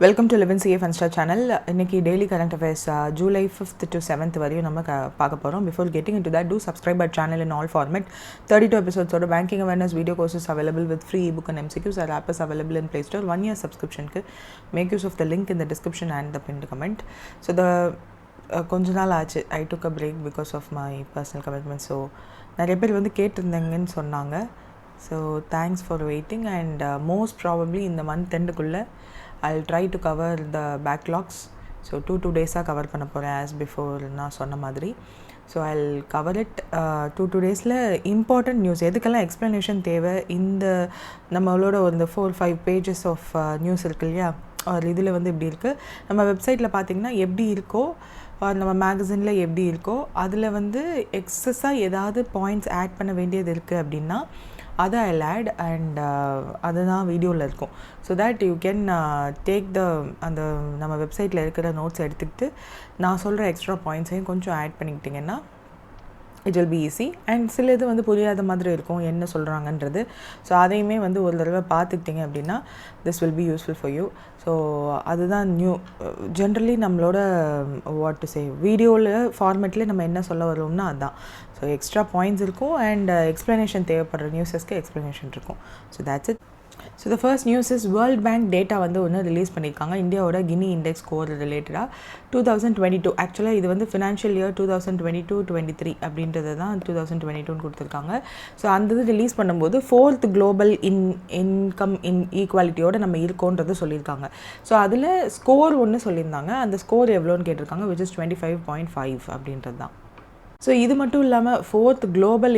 Welcome to 11 CA Fun Star channel. இன்னைக்கு daily current affairs July 5th to 7th வரையும் நம்ம பார்க்க போகிறோம். Before getting into that, do subscribe our channel in all format. 32 episodes banking awareness video courses available with free ebook and MCQs. Our app is available in Play Store. 1 year subscription ku make use of the link in the description and the pinned comment. So the கொஞ்ச நாள் ஆச்சு I took a break because of my personal commitments. So நிறைய பேர் வந்து கேட்டிருந்தாங்கன்னு சொன்னாங்க. So thanks for waiting and most probably in the month end குள்ள I'll try to cover the backlogs. So 2 days cover பண்ண போகிறேன் as before நான் சொன்ன மாதிரி. So I'll cover it 2 daysல important news எதுக்கெல்லாம் explanation தேவை இந்த நம்மளோட ஒரு 4-5 pages of news இருக்கு இல்லையா, ஒரு இதில் வந்து எப்படி இருக்குது நம்ம வெப்சைட்டில் பார்த்திங்கன்னா எப்படி இருக்கோ நம்ம மேகசினில் எப்படி இருக்கோ அதில் வந்து எக்ஸஸாக ஏதாவது பாயிண்ட்ஸ் ஆட் பண்ண வேண்டியது இருக்குது அப்படின்னா அதை I'll add and அதுதான் வீடியோவில் இருக்கும். So that you can take அந்த நம்ம வெப்சைட்டில் இருக்கிற நோட்ஸ் எடுத்துக்கிட்டு நான் சொல்கிற எக்ஸ்ட்ரா பாயிண்ட்ஸையும் கொஞ்சம் ஆட் பண்ணிக்கிட்டிங்கன்னா it will be easy. And சில இது வந்து புரியாத மாதிரி இருக்கும் என்ன சொல்கிறாங்கன்றது. ஸோ அதையுமே வந்து ஒரு தடவை பார்த்துக்கிட்டிங்க அப்படின்னா this will be useful for you. So அதுதான் ஜென்ரலி நம்மளோட வாட் டு சே வீடியோவில் ஃபார்மேட்டில் நம்ம என்ன சொல்ல வருவோம்னா அதுதான். ஸோ எக்ஸ்ட்ரா பாயிண்ட்ஸ் இருக்கும் அண்ட் எக்ஸ்ப்ளனேஷன் தேவைப்படுற நியூஸஸ்க்கு எக்ஸ்ப்ளனேஷன் இருக்கும். So that's it. So the first news is world bank data வந்து ஒன்று ரிலீஸ் பண்ணியிருக்காங்க இந்தியாவோட கினி இண்டெக்ஸ் ஸ்கோர் ரிலேட்டடாக 2022. ஆக்சுவலாக இது வந்து ஃபினான்ஷியல் இயர் 2022-23 அப்படின்றது தான் 2022 கொடுத்துருக்காங்க. ஸோ அந்த இது ரிலீஸ் பண்ணும்போது 4th குளோபல் இன்கம் ஈக்குவாலிட்டியோடு நம்ம இருக்கோன்றது சொல்லியிருக்காங்க. ஸோ அதில் ஸ்கோர் ஒன்று சொல்லியிருந்தாங்க, அந்த ஸ்கோர் எவ்வளோன்னு கேட்டிருக்காங்க, which is 25.5 அப்படின்றது தான். ஸோ இது மட்டும் இல்லாமல் 4th குளோபல்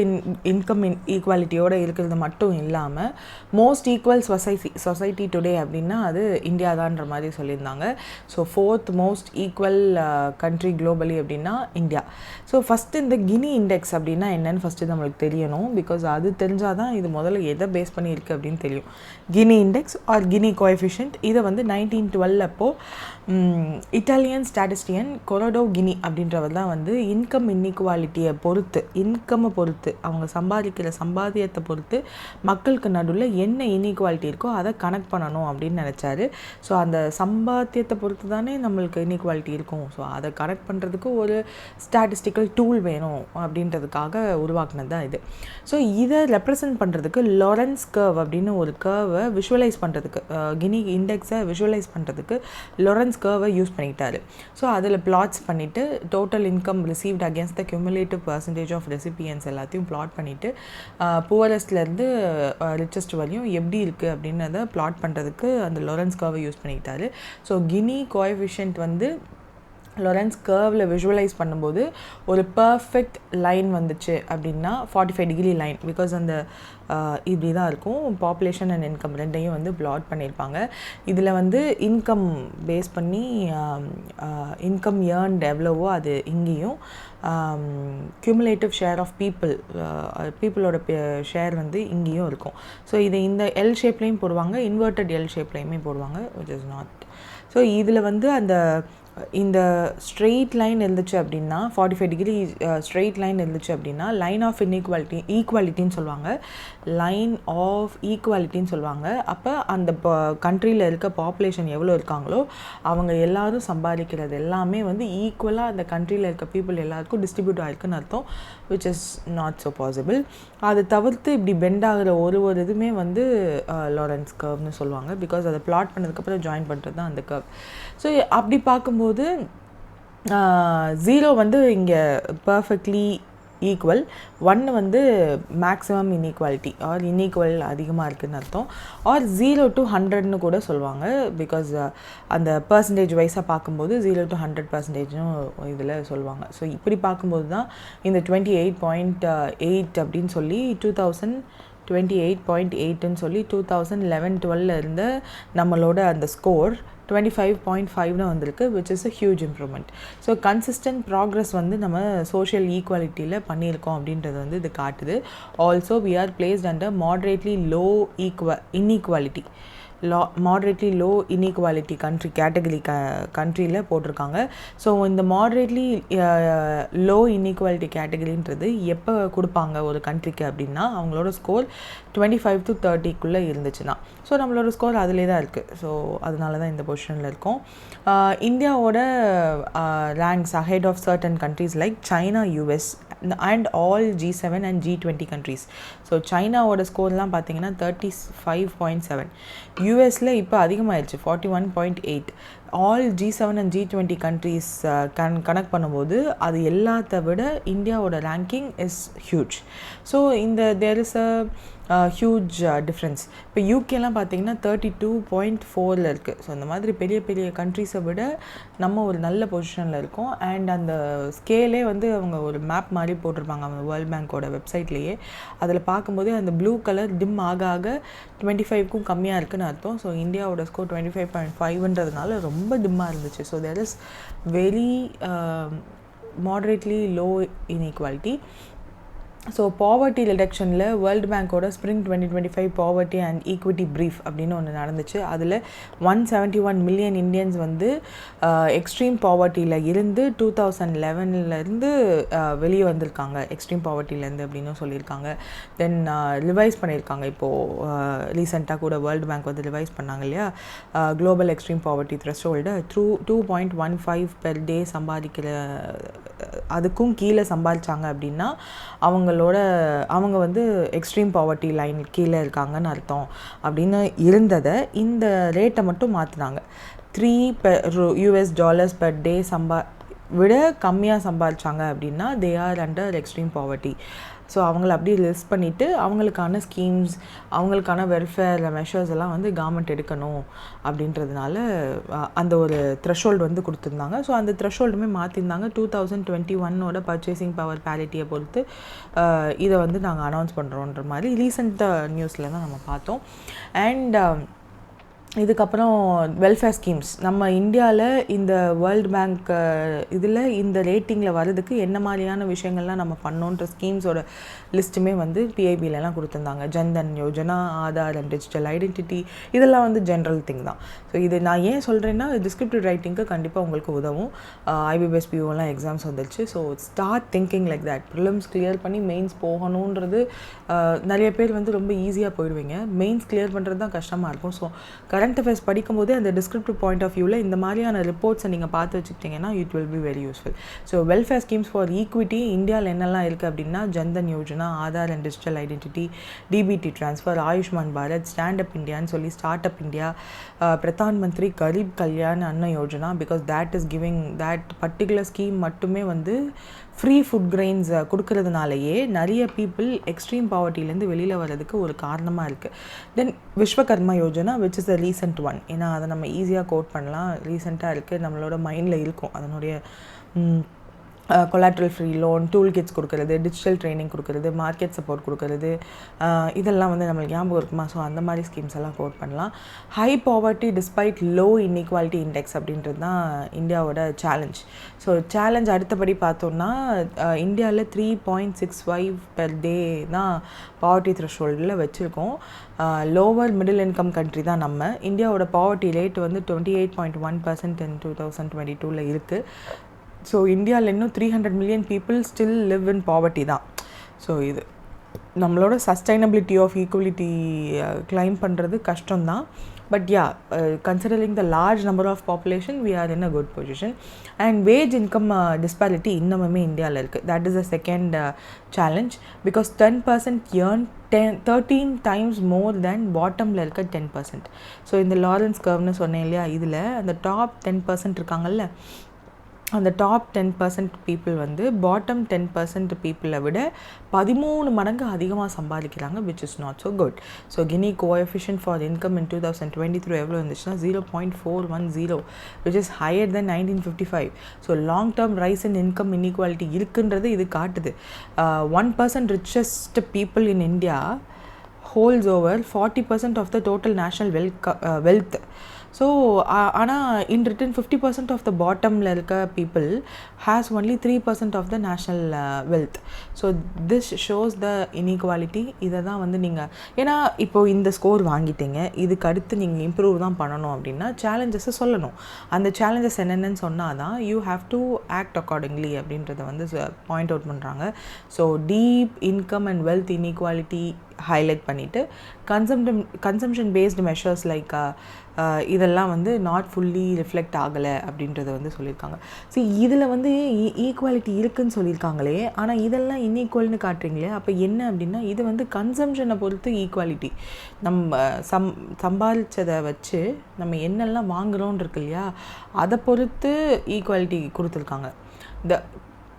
இன்கம் ஈக்குவாலிட்டியோடு இருக்கிறது மட்டும் இல்லாமல் மோஸ்ட் ஈக்குவல் சொசைட்டி டுடே அப்படின்னா அது இந்தியா தான்ற மாதிரி சொல்லியிருந்தாங்க. So 4th most equal country globally அப்படின்னா இந்தியா. ஸோ ஃபஸ்ட்டு இந்த கினி இண்டெக்ஸ் அப்படின்னா என்னென்னு ஃபஸ்ட்டு நம்மளுக்கு தெரியணும். பிகாஸ் அது தெரிஞ்சால் தான் இது முதல்ல எதை பேஸ் பண்ணி இருக்குது அப்படின்னு தெரியும். Gini index or Gini coefficient இதை வந்து 1912 அப்போது இட்டாலியன் ஸ்டாட்டிஸ்டியன் கொரடோ கினி அப்படின்றவர் தான் வந்து இன்கம் இன்இக்வாலிட்டியை பொறுத்து, இன்கம்மை பொறுத்து, அவங்க சம்பாதிக்கிற சம்பாத்தியத்தை பொறுத்து மக்களுக்கு நடுவில் என்ன இன்இக்வாலிட்டி இருக்கோ அதை கனெக்ட் பண்ணணும் அப்படின்னு நினச்சாரு. ஸோ அந்த சம்பாத்தியத்தை பொறுத்து தானே நம்மளுக்கு இன்இக்வாலிட்டி இருக்கும். ஸோ அதை கனெக்ட் பண்ணுறதுக்கு ஒரு ஸ்டாட்டிஸ்டிக்கல் டூல் வேணும் அப்படின்றதுக்காக உருவாக்குனது தான் இது. ஸோ இதை ரெப்ரசன்ட் பண்ணுறதுக்கு லாரன்ஸ் கர்வ் அப்படின்னு ஒரு கர்வை விஷுவலைஸ் பண்ணுறதுக்கு, கினி இண்டெக்ஸை விஷுவலைஸ் பண்ணுறதுக்கு லாரன்ஸ் கர்வை யூஸ் பண்ணிக்கிட்டாரு. ஸோ அதில் பிளாட்ஸ் பண்ணிவிட்டு total income received against the cumulative percentage of recipients எல்லாத்தையும் பிளாட் பண்ணிவிட்டு புவரஸ்ட்லேருந்து ரிச்சஸ்ட் வரையும் எப்படி இருக்குது அப்படின்றத பிளாட் பண்ணுறதுக்கு அந்த லாரன்ஸ் கர்வை யூஸ் பண்ணிக்கிட்டாரு. ஸோ கினி கோஎஃபிஷியன்ட் வந்து லாரன்ஸ் கர்வில் விஷுவலைஸ் பண்ணும்போது ஒரு பர்ஃபெக்ட் லைன் வந்துச்சு அப்படின்னா 45 டிகிரி லைன். பிகாஸ் அந்த இப்படி தான் இருக்கும். பாப்புலேஷன் அண்ட் இன்கம் ரெண்டையும் வந்து பிளாட் பண்ணியிருப்பாங்க. இதில் வந்து இன்கம் பேஸ் பண்ணி இன்கம் ஏர்ன்ட் எவ்வளவோ அது இங்கேயும் cumulative ஷேர் ஆஃப் பீப்புளோட ஷேர் வந்து இங்கேயும் இருக்கும். ஸோ இதை இந்த எல் ஷேப்லேயும் போடுவாங்க, இன்வெர்டட் எல் ஷேப்லேயுமே போடுவாங்க, which is not. ஸோ இதில் வந்து இந்த ஸ்ட்ரெயிட் லைன் இருந்துச்சு அப்படின்னா 45 டிகிரி ஸ்ட்ரெயிட் லைன் இருந்துச்சு அப்படின்னா லைன் ஆஃப் ஈக்குவாலிட்டின்னு சொல்லுவாங்க, லைன் ஆஃப் ஈக்குவாலிட்டின்னு சொல்லுவாங்க. அப்போ அந்த கண்ட்ரியில் இருக்க பாப்புலேஷன் எவ்வளோ இருக்காங்களோ அவங்க எல்லாரும் சம்பாதிக்கிறது எல்லாமே வந்து ஈக்குவலாக அந்த கண்ட்ரியில் இருக்க பீப்புள் எல்லாருக்கும் டிஸ்ட்ரிபியூட் ஆகிருக்குன்னு அர்த்தம், which is not so possible. அதை தவிர்த்து இப்படி பெண்ட் ஆகிற ஒரு இதுவுமே வந்து லாரன்ஸ் கர்வ்னு சொல்லுவாங்க. பிகாஸ் அதை பிளாட் பண்ணதுக்கப்புறம் ஜாயின் பண்ணுறது தான் அந்த கர்வ். ஸோ அப்படி பார்க்கும்போது 0 வந்து இங்கே பர்ஃபெக்ட்லி ஈக்குவல், 1 வந்து மேக்ஸிமம் இன்இக்வாலிட்டி ஆர் இன்இக்வல் அதிகமாக இருக்குதுன்னு அர்த்தம். ஆர் 0 to 100ன்னு கூட சொல்லுவாங்க. பிகாஸ் அந்த பர்சன்டேஜ் வைஸாக பார்க்கும்போது 0 to 100% இதில் சொல்லுவாங்க. ஸோ இப்படி பார்க்கும்போது தான் இந்த 28.8 அப்படின்னு சொல்லி 28.8ன்னு சொல்லி 2011-12 இருந்த நம்மளோட அந்த ஸ்கோர் 25.5ன்னு வந்திருக்கு, which is a huge improvement. So consistent progress வந்து நம்ம சோஷியல் ஈக்குவாலிட்டியில் பண்ணியிருக்கோம் அப்படின்றது வந்து இது காட்டுது. Also we are placed under moderately low inequality. மாட்ரேட்லி low inequality category கண்ட்ரியில் போட்டிருக்காங்க. ஸோ இந்த மாட்ரேட்லி லோ இன்இக்வாலிட்டி கேட்டகரின்றது எப்போ கொடுப்பாங்க ஒரு கண்ட்ரிக்கு அப்படின்னா அவங்களோட ஸ்கோர் 25 to 30க்குள்ளே இருந்துச்சுன்னா. ஸோ நம்மளோட ஸ்கோர் அதிலே தான் இருக்குது. ஸோ அதனால தான் இந்த பொசிஷனில் இருக்கும். இந்தியாவோட ranks ahead of certain countries like China, US and all G7 and G20 countries. So சைனாவோட ஸ்கோர்லாம் பார்த்தீங்கன்னா 35.7, யூஎஸில் இப்போ அதிகமாகிடுச்சு 41.8. All G7 and G20 countries connect பண்ணும்போது அது எல்லாத்த விட இந்தியாவோட ranking is huge. So there is a huge difference. இப்போ யூகேலாம் பார்த்தீங்கன்னா 32.4 இருக்குது. ஸோ அந்த மாதிரி பெரிய பெரிய கண்ட்ரீஸை விட நம்ம ஒரு நல்ல பொசிஷனில் இருக்கோம். அண்ட் அந்த ஸ்கேலே வந்து அவங்க ஒரு மேப் மாதிரி போட்டிருப்பாங்க அவங்க வேர்ல்ட் பேங்க்கோட வெப்சைட்லேயே. அதில் பார்க்கும்போது அந்த ப்ளூ கலர் டிம் ஆக 25க்கும் கம்மியாக இருக்குதுன்னு அர்த்தம். ஸோ இந்தியாவோட ஸ்கோர் 25.5ன்றதுனால ரொம்ப டிம்மாக இருந்துச்சு. So there is very moderately low inequality. So poverty ரிடக்ஷனில் வேர்ல்டு பேங்க்கோட spring 2025 poverty and equity brief அப்படின்னு ஒன்று நடந்துச்சு. அதில் 171 மில்லியன் இந்தியன்ஸ் வந்து எக்ஸ்ட்ரீம் பாவர்ட்டியில் இருந்து 2011 வெளியே வந்திருக்காங்க எக்ஸ்ட்ரீம் பாவர்ட்டிலேருந்து அப்படின்னு சொல்லியிருக்காங்க. தென் ரிவைஸ் பண்ணியிருக்காங்க. இப்போது ரீசெண்டாக கூட வேர்ல்டு பேங்க் வந்து ரிவைஸ் பண்ணாங்க இல்லையா, global extreme poverty threshold 2.15 per day சம்பாதிக்கிற அதுக்கும் கீழே சம்பாதிச்சாங்க அப்படின்னா அவங்க வந்து எக்ஸ்ட்ரீம் பாவர்ட்டி லைன் கீழே இருக்காங்கன்னு அர்த்தம் அப்படின்னு இருந்ததை இந்த ரேட்டை மட்டும் மாற்றினாங்க. $3 பெர் டே விட கம்மியாக சம்பாதிச்சாங்க அப்படின்னா தே are under extreme poverty. So அவங்கள அப்படியே லிஸ்ட் பண்ணிவிட்டு அவங்களுக்கான ஸ்கீம்ஸ் அவங்களுக்கான வெல்ஃபேர் மெஷர்ஸ் எல்லாம் வந்து கவர்மெண்ட் எடுக்கணும் அப்படின்றதுனால அந்த ஒரு த்ரெஷ்ஹோல்டு வந்து கொடுத்துருந்தாங்க. ஸோ அந்த த்ரெஷ்ஹோல்டுமே மாற்றிருந்தாங்க. 2021 பர்ச்சேசிங் பவர் பேரிட்டியை பொறுத்து இதை வந்து நாங்கள் அனௌன்ஸ் பண்ணுறோன்ற மாதிரி ரீசெண்டாக நியூஸில் தான் நம்ம பார்த்தோம். அண்ட் இதுக்கப்புறம் வெல்ஃபேர் ஸ்கீம்ஸ் நம்ம இந்தியாவில் இந்த வேர்ல்டு பேங்க் இதில் இந்த ரேட்டிங்கில் வர்றதுக்கு என்ன மாதிரியான விஷயங்கள்லாம் நம்ம பண்ணோன்ற ஸ்கீம்ஸோட லிஸ்ட்டுமே வந்து பிஐபிலலாம் கொடுத்துருந்தாங்க. Jan Dhan Yojana, Aadhaar and digital identity, இதெல்லாம் வந்து ஜென்ரல் திங் தான். ஸோ இது நான் ஏன் சொல்கிறேன்னா டிஸ்கிரிப்டிவ் ரைட்டிங்க்கு கண்டிப்பாக உங்களுக்கு உதவும். IBPS POலாம் எக்ஸாம்ஸ் வந்துடுச்சு. So start thinking like that. Prelims clear பண்ணி மெயின்ஸ் போகணுன்றது நிறைய பேர் வந்து ரொம்ப ஈஸியாக போயிடுவீங்க. மெயின்ஸ் கிளியர் பண்ணுறது தான் கஷ்டமாக இருக்கும். ஸோ கரண்ட் அஃபேர்ஸ் படிக்கும்போது அந்த டிஸ்கிரிப்டிவ் பாயிண்ட் ஆஃப் வியூவில் இந்த மாதிரியான ரிப்போர்ட்ஸை நீங்கள் பார்த்து வச்சுக்கிட்டிங்கன்னா it will be very useful. So welfare schemes for equity இந்தியாவில் என்னெல்லாம் இருக்குது அப்படின்னா Jan Dhan Yojana, Aadhaar and digital identity, DBT transfer, Ayushman Bharat, stand up இந்தியான்னு சொல்லி start up India, Pradhan Mantri kharif Kalyan அன்ன Yojana. Because that is giving that particular scheme மட்டுமே வந்து ஃப்ரீ ஃபுட் கிரெயின்ஸ் கொடுக்கறதுனாலேயே நிறைய பீப்புள் எக்ஸ்ட்ரீம் பாவர்ட்டிலேருந்து வெளியில் வர்றதுக்கு ஒரு காரணமாக இருக்குது. Then Vishwakarma Yojana which is the recent one. ஏன்னா அதை நம்ம ஈஸியாக கோட் பண்ணலாம், ரீசெண்டாக இருக்குது, நம்மளோட மைண்டில் இருக்கும். அதனுடைய collateral free loan, tool kids கொடுக்குறது, டிஜிட்டல் ட்ரைனிங் கொடுக்குறது, மார்க்கெட் சப்போர்ட் கொடுக்குறது, இதெல்லாம் வந்து நம்மளுக்கு ஞாபகம் இருக்குமா? ஸோ அந்த மாதிரி ஸ்கீம்ஸ் எல்லாம் கோட் பண்ணலாம். High poverty despite low inequality index அப்படின்றது தான் இந்தியாவோட சேலஞ்ச். ஸோ சேலஞ்ச் அடுத்தபடி பார்த்தோன்னா இந்தியாவில் 3.65 பெர் டே தான் பாவர்ட்டி த்ரெஷ்ஹோல்டில் வச்சுருக்கோம். லோவர் மிடில் இன்கம் கண்ட்ரி தான் நம்ம. இந்தியாவோட பாவர்ட்டி ரேட் வந்து 28.1% in 2022 இருக்குது. ஸோ இந்தியாவில் இன்னும் 300 million people still live in poverty தான். ஸோ இது நம்மளோட சஸ்டைனபிலிட்டி ஆஃப் ஈக்குவலிட்டி கிளைம் பண்ணுறது கஷ்டம்தான். But yeah, considering the large number of population we are in a good position. And wage income disparity இன்னமுமே இந்தியாவில் இருக்குது. That is a second challenge. Because 10% earn 13 times more than பாட்டமில் இருக்க 10%. So இந்த Lawrence கர்வ்னு சொன்னேன் இல்லையா, இதில் அந்த டாப் 10% இருக்காங்கல்ல, அந்த டாப் 10% பீப்புள் வந்து பாட்டம் 10% பீப்புளை விட 13 மடங்கு அதிகமாக சம்பாதிக்கிறாங்க, which is not so good. So Gini coefficient for income இன் 2023 எவ்வளோ இருந்துச்சுன்னா 0.410, which is higher then 1955. So long term rice in income inequality இருக்குன்றது இது காட்டுது. 1% richest people in India holds over 40% of the total national wealth. So ஆனால் in return 50% of the பாட்டமில் இருக்க people has only 3% of the national wealth. So this shows the inequality. இதை தான் வந்து நீங்கள் ஏன்னா இப்போது இந்த ஸ்கோர் வாங்கிட்டீங்க, இதுக்கு அடுத்து நீங்கள் இம்ப்ரூவ் தான் பண்ணணும் அப்படின்னா சேலஞ்சஸை சொல்லணும். அந்த சேலஞ்சஸ் என்னென்னு சொன்னால் தான் you have to act accordingly அப்படின்றத வந்து பாயிண்ட் அவுட் பண்ணுறாங்க. So deep income and wealth inequality highlight பண்ணிவிட்டு கன்சம்ஷன் பேஸ்டு மெஷர்ஸ் லைக் இதெல்லாம் வந்து நாட் ஃபுல்லி ரிஃப்ளெக்ட் ஆகலை அப்படின்றத வந்து சொல்லியிருக்காங்க. ஸோ இதில் வந்து ஈக்குவாலிட்டி இருக்குதுன்னு சொல்லியிருக்காங்களே, ஆனால் இதெல்லாம் இன்ஈக்குவல்னு காட்டுறீங்களே, அப்போ என்ன அப்படின்னா இது வந்து கன்சம்ஷனை பொறுத்து ஈக்குவாலிட்டி. நம்ம சம்பாதிச்சதை வச்சு நம்ம என்னெல்லாம் வாங்குகிறோன்னு இருக்கு இல்லையா, அதை பொறுத்து ஈக்குவாலிட்டி கொடுத்துருக்காங்க.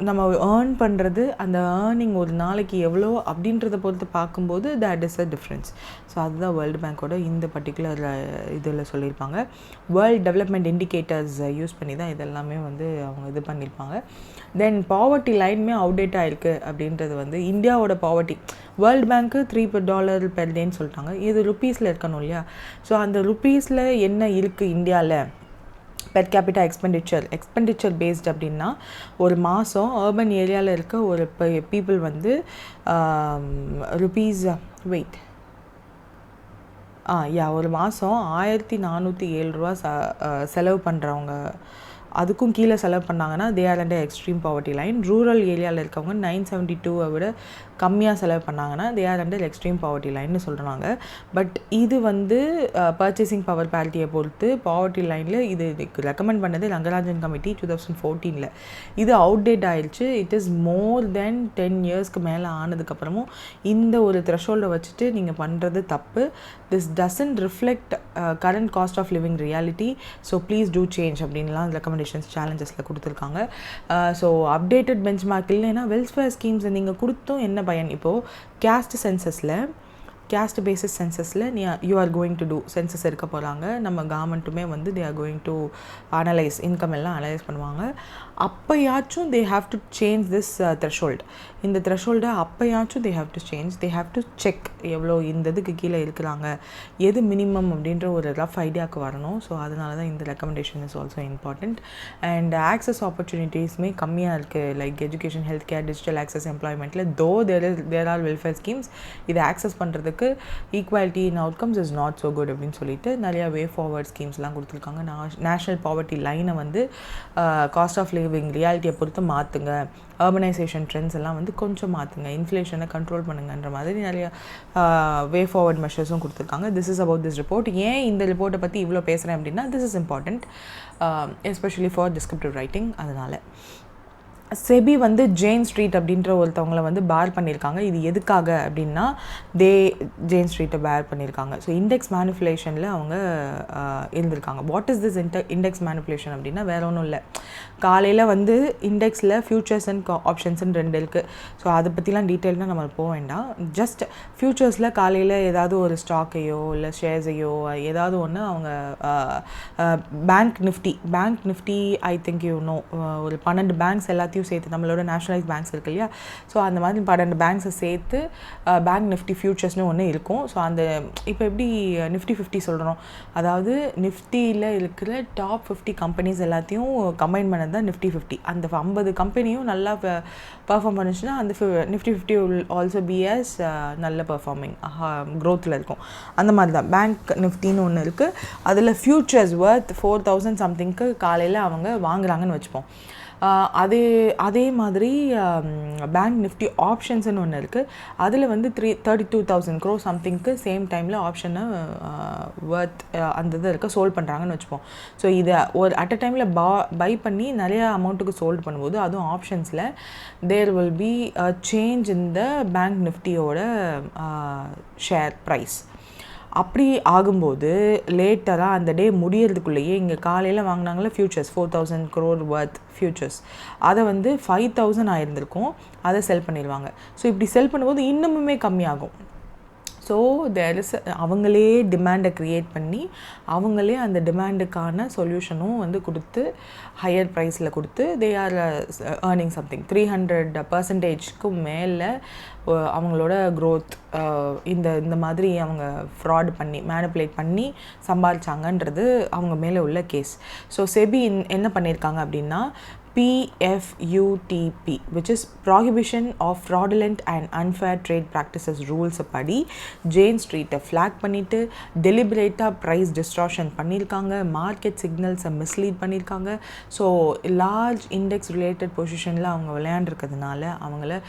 நம்ம ஏர்ன் பண்ணுறது, அந்த ஏர்னிங் ஒரு நாளைக்கு எவ்வளோ அப்படின்றத பொறுத்து பார்க்கும்போது that is a difference. So அதுதான் வேர்ல்டு பேங்க்கோட இந்த பர்டிகுலர் இதில் சொல்லியிருப்பாங்க. வேர்ல்டு டெவலப்மெண்ட் இண்டிகேட்டர்ஸ் யூஸ் பண்ணி தான் இதெல்லாமே வந்து அவங்க இது பண்ணியிருப்பாங்க. தென் பாவர்ட்டி லைனுமே அவுடேட் ஆகிருக்கு அப்படின்றது வந்து இந்தியாவோட பாவர்ட்டி. வேர்ல்டு பேங்க்கு $3 per dayன்னு சொல்லிட்டாங்க. இது ருப்பீஸில் இருக்கணும் இல்லையா. ஸோ அந்த ருப்பீஸில் என்ன இருக்குது இந்தியாவில் பெர் கேபிட்டா எக்ஸ்பெண்டிச்சர் பேஸ்ட் அப்படின்னா ஒரு மாதம் அர்பன் ஏரியாவில் இருக்க ஒரு பீப்புள் வந்து ருப்பீஸ் ஒரு மாதம் 1407 ரூபா செலவு பண்ணுறவங்க, அதுக்கும் கீழே செலவு பண்ணாங்கன்னா they are under extreme poverty line. Rural ஏரியாவில் இருக்கவங்க 972 விட கம்மியாக செலவு பண்ணாங்கன்னா they are under extreme poverty லைன்னு சொல்கிறாங்க. பட் இது வந்து பர்ச்சேசிங் பவர் பேரிட்டியை பொறுத்து பாவர்ட்டி லைனில் இதுக்கு ரெக்கமெண்ட் பண்ணது ரங்கராஜன் கமிட்டி 2014. இது அவுட்டேட் ஆயிடுச்சு. இட் இஸ் மோர் தென் 10 இயர்ஸ்க்கு மேலே ஆனதுக்கப்புறமும் இந்த ஒரு த்ரெஷோல்டை வச்சுட்டு நீங்கள் பண்ணுறது தப்பு. This doesn't reflect current cost of living reality. So please do change அப்படின்லாம் ரெக்கமெண்டேஷன்ஸ் சேலஞ்சஸில் கொடுத்துருக்காங்க. ஸோ அப்டேட்டட் பெஞ்ச் மார்க் இல்லைன்னா வெல்ஃபேர் ஸ்கீம்ஸை நீங்கள் கொடுத்தும் என்ன பயன்? இப்போது கேஸ்ட் பேசிஸ் சென்சஸில் you are going to do census எடுக்க போகிறாங்க. நம்ம கவர்மெண்ட்டுமே வந்து they are going to analyse, income எல்லாம் அனலைஸ் பண்ணுவாங்க. அப்போயாச்சும் they have to change this threshold. இந்த த்ரெஷோல்டை அப்போயாச்சும் they have to change. They have to check எவ்வளோ இந்த இதுக்கு கீழே இருக்கிறாங்க, எது மினிமம் அப்படின்ற ஒரு ரஃப் ஐடியாவுக்கு வரணும். ஸோ அதனால தான் இந்த recommendation is also important. And access ஆப்பர்ச்சுனிட்டிஸுமே கம்மியாக இருக்குது. Like education, health care, digital access, எம்ப்ளாய்மெண்ட்டில் தேர் ஆர் வெல்ஃபேர் ஸ்கீம்ஸ். இதை ஆக்சஸ் பண்ணுறதுக்கு equality in outcomes is not so good அப்படின்னு சொல்லிட்டு நிறையா வே ஃபார்வர்ட் ஸ்கீம்ஸ்லாம் கொடுத்துருக்காங்க. நேஷ்னல் பாவர்ட்டி லைனை வந்து காஸ்ட் ஆஃப் லிவிங் ரியாலிட்டியை பொறுத்து மாற்றுங்க, அர்பனைசேஷன் ட்ரெண்ட்ஸ் எல்லாம் வந்து கொஞ்சம் மாற்றுங்க, இன்ஃப்ளேஷனை கண்ட்ரோல் பண்ணுங்கன்ற மாதிரி நிறைய வே ஃபார்வர்ட் மெஷர்ஸும் கொடுத்துருக்காங்க. This is about this report. ஏன் இந்த ரிப்போர்ட்டை பற்றி இவ்வளோ பேசுகிறேன் அப்படின்னா this is important especially for descriptive writing. அதனால் செபி வந்து ஜெயின் ஸ்ட்ரீட் அப்படின்ற ஒருத்தவங்களை வந்து பேர் பண்ணியிருக்காங்க. இது எதுக்காக அப்படின்னா ஜெயின் ஸ்ட்ரீட்டை பேர் பண்ணியிருக்காங்க. ஸோ இண்டெக்ஸ் மேனிப்புலேஷனில் அவங்க இருந்திருக்காங்க. What is this index manipulation அப்படின்னா வேற ஒன்றும் இல்லை. காலையில் வந்து இண்டெக்ஸில் ஃபியூச்சர்ஸ் அண்ட் ஆப்ஷன்ஸ்ன்னு 2 இருக்குது. ஸோ அதை பற்றிலாம் டீட்டெயில்னால் நம்ம போக வேண்டாம். ஜஸ்ட் ஃபியூச்சர்ஸில் காலையில் ஏதாவது ஒரு ஸ்டாக்கையோ இல்லை ஷேர்ஸையோ ஏதாவது ஒன்று அவங்க பேங்க் நிஃப்டி ஐ திங்க் ஒரு 12 பேங்க்ஸ் எல்லாத்தையும் சேர்த்து, நம்மளோட நேஷனலைஸ் பேங்க்ஸ் இருக்கு இல்லையா, ஸோ அந்த மாதிரி 12 பேங்க்ஸை சேர்த்து பேங்க் நிஃப்டி ஃபியூச்சர்ஸ்னு ஒன்று இருக்கும். ஸோ அந்த இப்போ எப்படி நிஃப்டி 50 சொல்கிறோம், அதாவது நிஃப்டியில் இருக்கிற டாப் 50 கம்பெனிஸ் எல்லாத்தையும் கம்பைன் பண்ணது தான் நிஃப்டி 50. அந்த 50 கம்பெனியும் நல்லா பர்ஃபார்ம் பண்ணுச்சுன்னா அந்த Nifty 50 will also be as நல்ல பர்ஃபார்மிங் க்ரோத்தில் இருக்கும். அந்த மாதிரி தான் பேங்க் நிஃப்டின்னு ஒன்று இருக்குது. அதில் ஃபியூச்சர்ஸ் வர்த் 4000 சம்திங்க்கு காலையில் அவங்க வாங்குறாங்கன்னு வச்சுப்போம். அதே மாதிரி பேங்க் நிஃப்டி ஆப்ஷன்ஸ்னு ஒன்று இருக்குது. அதில் வந்து 32,000 crore சம்திங்க்கு சேம் டைமில் ஆப்ஷனை வர்த் அந்த இது இருக்க சோல்ட் பண்ணுறாங்கன்னு வச்சுப்போம். ஸோ இதை ஒரு அட் அ டைமில் பை பண்ணி நிறையா அமௌண்ட்டுக்கு சோல்ட் பண்ணும்போது அதுவும் ஆப்ஷன்ஸில் there will be a change in the bank நிஃப்டியோட ஷேர் ப்ரைஸ். அப்படி ஆகும்போது லேட்டராக அந்த டே முடியறதுக்குள்ளேயே இங்கே காலையில் வாங்கினாங்களே ஃபியூச்சர்ஸ் 4,000 crore வர்த் ஃபியூச்சர்ஸ், அதை வந்து 5,000 ஆயிருந்திருக்கும், அதை செல் பண்ணிடுவாங்க. ஸோ இப்படி செல் பண்ணும்போது இன்னமுமே கம்மியாகும். ஸோ தேர் இஸ் அவங்களே டிமாண்டை க்ரியேட் பண்ணி அவங்களே அந்த டிமாண்டுக்கான சொல்யூஷனும் வந்து கொடுத்து ஹையர் ப்ரைஸில் கொடுத்து தே ஆர் ஏர்னிங் சம்திங் 300% மேலே அவங்களோட க்ரோத் இந்த மாதிரி அவங்க ஃப்ராட் பண்ணி மேனிப்புலேட் பண்ணி சம்பாதிச்சாங்கன்றது அவங்க மேலே உள்ள கேஸ். ஸோ செபி என்ன பண்ணியிருக்காங்க அப்படின்னா PFUTP, which is Prohibition of Fraudulent and Unfair Trade Practices rules படி ஜெயின் ஸ்ட்ரீட்டை ஃப்ளாக் பண்ணிவிட்டு டெலிபரேட்டாக ப்ரைஸ் டிஸ்ட்ராக்ஷன் பண்ணியிருக்காங்க, மார்க்கெட் சிக்னல்ஸை மிஸ்லீட் பண்ணியிருக்காங்க. ஸோ லார்ஜ் இண்டெக்ஸ் ரிலேட்டட் பொசிஷனில் அவங்க விளையாண்டுருக்கிறதுனால அவங்கள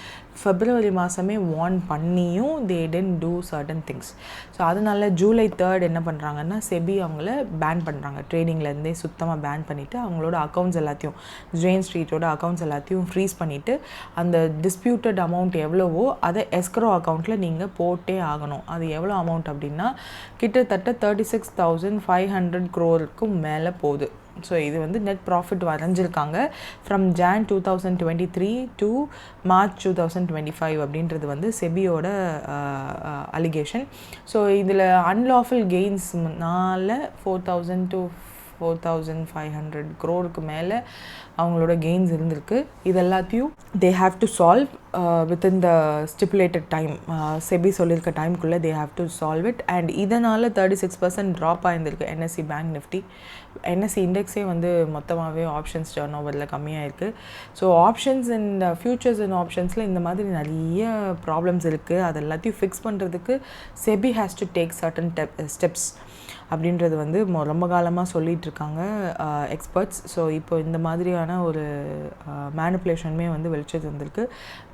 February மாதமே வார்ன் பண்ணியும் they didn't do certain things. So அதனால July 3rd என்ன பண்ணுறாங்கன்னா செபி அவங்கள பேன் பண்ணுறாங்க, ட்ரேடிங்லேருந்தே சுத்தமாக பேன் பண்ணிவிட்டு அவங்களோட அக்கௌண்ட்ஸ் எல்லாத்தையும் ஜெயின் ஸ்ட்ரீட்டோட அக்கௌண்ட்ஸ் எல்லாத்தையும் ஃப்ரீஸ் பண்ணிவிட்டு அந்த டிஸ்பியூட்டட் அமௌண்ட் எவ்வளவோ அதை எஸ்க்ரோ அக்கௌண்ட்டில் நீங்கள் போட்டே ஆகணும். அது எவ்வளோ அமௌண்ட் அப்படின்னா கிட்டத்தட்ட 36,500 crore மேலே போகுது. ஸோ இது வந்து நெட் ப்ராஃபிட் வரைஞ்சிருக்காங்க ஃப்ரம் Jan 2023 to March 2025 அப்படின்றது வந்து செபியோட அலிகேஷன். ஸோ இதில் அன்லாஃபுல் கெயின்ஸ்னால 4,000 to 4,500 crore மேலே அவங்களோட கெயின்ஸ் இருந்திருக்கு. இது எல்லாத்தையும் they have to solve within the stipulated time. செபி சொல்லியிருக்க டைம்குள்ளே they have to solve it. And இதனால் 36% ட்ராப் ஆகிருந்திருக்கு NSE பேங்க் நிஃப்டி. NSE இண்டெக்ஸே வந்து மொத்தமாகவே ஆப்ஷன்ஸ் டர்ன் ஓவரில் கம்மியாக இருக்குது. So options and futures and ஆப்ஷன்ஸில் இந்த மாதிரி நிறைய ப்ராப்ளம்ஸ் இருக்குது. அது எல்லாத்தையும் ஃபிக்ஸ் பண்ணுறதுக்கு செபி has to take certain steps அப்படின்றது வந்து ரொம்ப காலமாக சொல்லிகிட்ருக்காங்க எக்ஸ்பர்ட்ஸ். ஸோ இப்போ இந்த மாதிரியான ஒரு மேனிப்புலேஷனுமே வந்து வெளிச்சத்து வந்திருக்கு.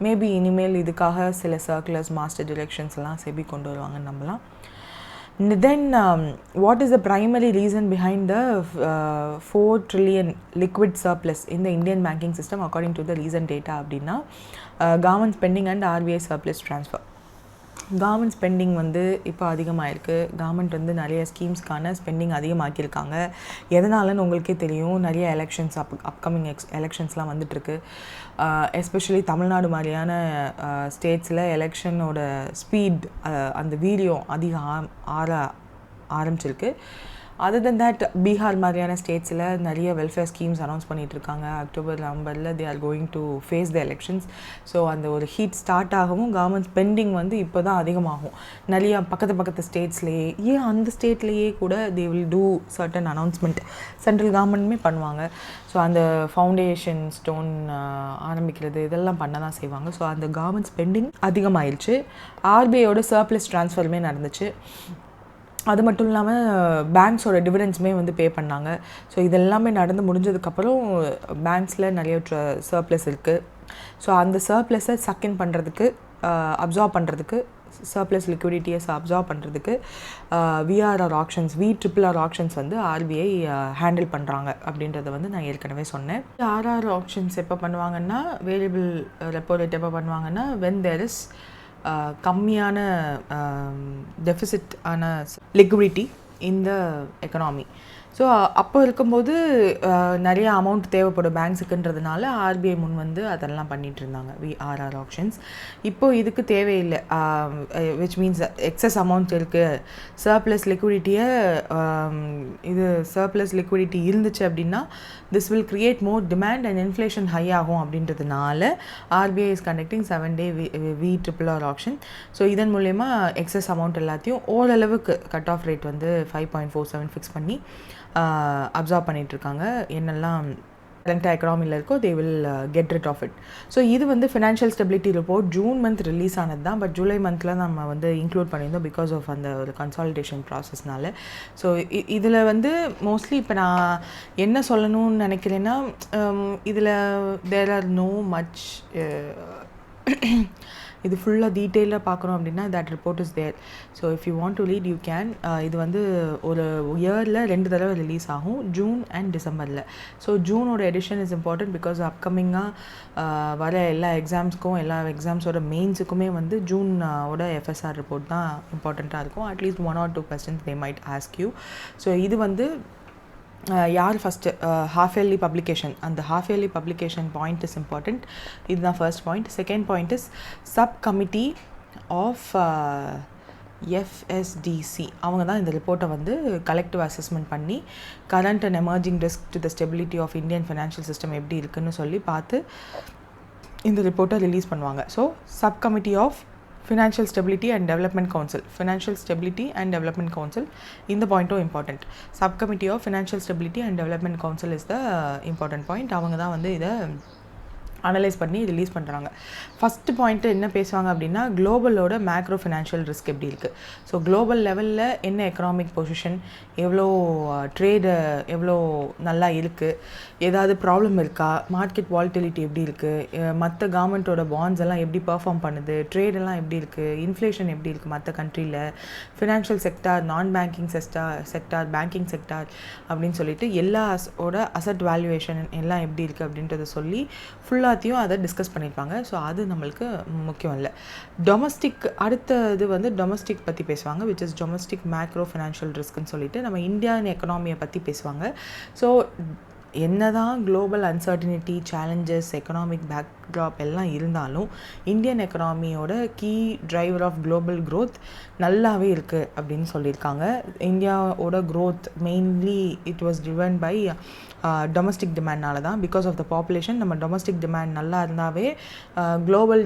மேபி இனிமேல் இதுக்காக சில சர்க்குலர்ஸ் மாஸ்டர் டிரெக்ஷன்ஸ்லாம் செபி கொண்டு வருவாங்கன்னு நம்பலாம். Then what is the primary reason behind the 4 trillion liquid surplus in the Indian banking system according to the recent data அப்படின்னா government spending and RBI surplus transfer. Government spending வந்து இப்போ அதிகமாகிருக்கு. Government வந்து நிறைய ஸ்கீம்ஸ்க்கான spending அதிகமாக்கியிருக்காங்க. எதனாலன்னு உங்களுக்கே தெரியும், நிறைய elections upcoming எலெக்ஷன்ஸ்லாம் வந்துட்டுருக்கு. எஸ்பெஷலி தமிழ்நாடு மாதிரியான ஸ்டேட்ஸில் எலெக்ஷனோட ஸ்பீட் அந்த வீரியம் அதிகம் ஆரம்பிச்சிருக்கு. அதர் தென் தட் பீகார் மாதிரியான ஸ்டேட்ஸில் நிறைய வெல்ஃபேர் ஸ்கீம்ஸ் அனௌன்ஸ் பண்ணிகிட்ருக்காங்க. அக்டோபர் நவம்பரில் they are going to face the elections. So அந்த ஒரு ஹீட் ஸ்டார்ட் ஆகவும் கவர்மெண்ட் ஸ்பெண்டிங் வந்து இப்போ தான் அதிகமாகும். நிறையா பக்கத்து ஸ்டேட்ஸ்லேயே அந்த ஸ்டேட்லேயே கூட they will do certain announcement. Central கவர்மெண்ட்டுமே பண்ணுவாங்க. ஸோ அந்த ஃபவுண்டேஷன் ஸ்டோன் ஆரம்பிக்கிறது இதெல்லாம் பண்ண தான் செய்வாங்க. ஸோ அந்த கவர்மெண்ட் ஸ்பெண்டிங் அதிகமாகிடுச்சு. RBIயோட சர்ப்ளஸ் ட்ரான்ஸ்ஃபருமே நடந்துச்சு. அது மட்டும் இல்லாமல் பேங்க்ஸோட டிவிடெண்ட்ஸுமே வந்து பே பண்ணாங்க. ஸோ இதெல்லாமே நடந்து முடிஞ்சதுக்கப்புறம் பேங்க்ஸில் நிறைய சர்ப்ளஸ் இருக்குது. ஸோ அந்த சர்ப்ளஸை சக்கின் பண்ணுறதுக்கு அப்சார்ப் பண்ணுறதுக்கு சர்ப்ளஸ் லிக்விடிட்டியை அப்சார்ப் பண்ணுறதுக்கு VRR ஆக்ஷன்ஸ் வந்து RBI ஹேண்டில் பண்ணுறாங்க அப்படின்றத வந்து நான் ஏற்கனவே சொன்னேன். RR ஆக்ஷன்ஸ் எப்போ பண்ணுவாங்கன்னா வேரியபிள் ரெப்போ ரேட் எப்போ பண்ணுவாங்கன்னா when there is கம்மியான டெஃபிசிட் ஆன லிக்விடிட்டி இன் த எக்கனாமி. ஸோ அப்போ இருக்கும்போது நிறைய அமௌண்ட் தேவைப்படும் பேங்க்ஸுக்குன்றதுனால RBI முன் வந்து அதெல்லாம் பண்ணிகிட்டு இருந்தாங்க VRR ஆப்ஷன்ஸ். இப்போது இதுக்கு தேவையில்லை. விச் மீன்ஸ் எக்ஸஸ் அமௌண்ட் இருக்குது, சர்ப்ளஸ் லிக்விடிட்டியை சர்ப்ளஸ் லிக்விடிட்டி இருந்துச்சு அப்படின்னா this will create more demand and inflation high ஆகும் அப்படின்றதுனால RBI is conducting 7-day VRR option. So இதன் மூலயமா எக்ஸஸ் அமௌண்ட் எல்லாத்தையும் ஓரளவுக்கு கட் ஆஃப் ரேட் வந்து 5.47 ஃபிக்ஸ் பண்ணி அப்சார்ப் பண்ணிகிட்ருக்காங்க. என்னெல்லாம் கரண்ட்டாக எக்கனாமியில் இருக்கோ they will get rid of it. So இது வந்து financial stability report June month release ஆனது தான். பட் ஜூலை மந்தில் நம்ம வந்து இன்க்ளூட் பண்ணியிருந்தோம் பிகாஸ் ஆஃப் அந்த ஒரு கன்சாலிடேஷன் ப்ராசஸ்னால. ஸோ இதில் வந்து மோஸ்ட்லி இப்போ நான் என்ன சொல்லணும்னு நினைக்கிறேன்னா இதில் தேர் ஆர் நோ மச் இது ஃபுல்லாக டீட்டெயிலாக பார்க்குறோம் அப்படின்னா that report is there. So if you want to read you can. இது வந்து ஒரு இயரில் 2 தடவை ரிலீஸ் ஆகும், ஜூன் அண்ட் டிசம்பரில். ஸோ ஜூனோட எடிஷன் இஸ் இம்பார்ட்டன்ட் பிகாஸ் அப்கமிங்காக வர எல்லா எக்ஸாம்ஸோட மெயின்ஸுக்குமே வந்து ஜூனோட FSR ரிப்போர்ட் தான் இம்பார்ட்டண்ட்டாக இருக்கும். அட்லீஸ்ட் 1 or 2 questions they might ask you. So இது வந்து யார் ஃபஸ்ட்டு ஹாஃப் இயர்லி பப்ளிகேஷன், அந்த half yearly publication point is important. இதுதான் first point. Second point is sub committee of FSDC அவங்க தான் இந்த ரிப்போர்ட்டை வந்து கலெக்டிவ் அசஸ்மெண்ட் பண்ணி current and emerging risk to the stability of Indian financial system எப்படி இருக்குன்னு சொல்லி பார்த்து இந்த ரிப்போர்ட்டை ரிலீஸ் பண்ணுவாங்க. So sub committee of financial stability and development council இந்த பாயிண்ட்டும் important. Sub committee of financial stability and development council is the important point. அவங்க தான் வந்து இதை அனலைஸ் பண்ணி ரிலீஸ் பண்ணுறாங்க. ஃபஸ்ட்டு பாயிண்ட்டு என்ன பேசுவாங்க அப்படின்னா குளோபலோட மேக்ரோ ஃபினான்ஷியல் ரிஸ்க் எப்படி இருக்குது. ஸோ குளோபல் லெவலில் என்ன எக்கனாமிக் பொசிஷன், எவ்வளோ ட்ரேடு எவ்வளோ நல்லா இருக்குது, ஏதாவது ப்ராப்ளம் இருக்கா, மார்க்கெட் வால்டிலிட்டி எப்படி இருக்குது, மற்ற கவர்மெண்ட்டோட பாண்ட்ஸ் எல்லாம் எப்படி பர்ஃபார்ம் பண்ணுது, ட்ரேடெல்லாம் எப்படி இருக்குது, இன்ஃப்ளேஷன் எப்படி இருக்குது மற்ற கண்ட்ரியில், ஃபினான்ஷியல் செக்டார், நான் பேங்கிங் செக்டார், பேங்கிங் செக்டார் அப்படின்னு சொல்லிட்டு எல்லா அசட் வேல்யூவேஷன் எல்லாம் எப்படி இருக்குது அப்படின்றத சொல்லி ஃபுல்லாத்தையும் அதை டிஸ்கஸ் பண்ணியிருப்பாங்க. ஸோ அது நம்மளுக்கு முக்கியம் இல்லை. டொமஸ்டிக் அடுத்த இது வந்து டொமஸ்டிக் பற்றி பேசுவாங்க, which is domestic macro financial ரிஸ்க்னு சொல்லிட்டு நம்ம இந்தியன் எக்கனாமியை பற்றி பேசுவாங்க. ஸோ என்னதான் global uncertainty, challenges, economic backdrop எல்லாம் இருந்தாலும் இந்தியன் எக்கனாமியோட key driver of global growth நல்லாவே இருக்குது அப்படின்னு சொல்லியிருக்காங்க. இந்தியாவோட growth mainly it was driven by domestic டிமாண்ட்னால தான். பிகாஸ் ஆஃப் த பாப்புலேஷன் நம்ம டொமஸ்டிக் டிமாண்ட் நல்லா இருந்தாவே குளோபல்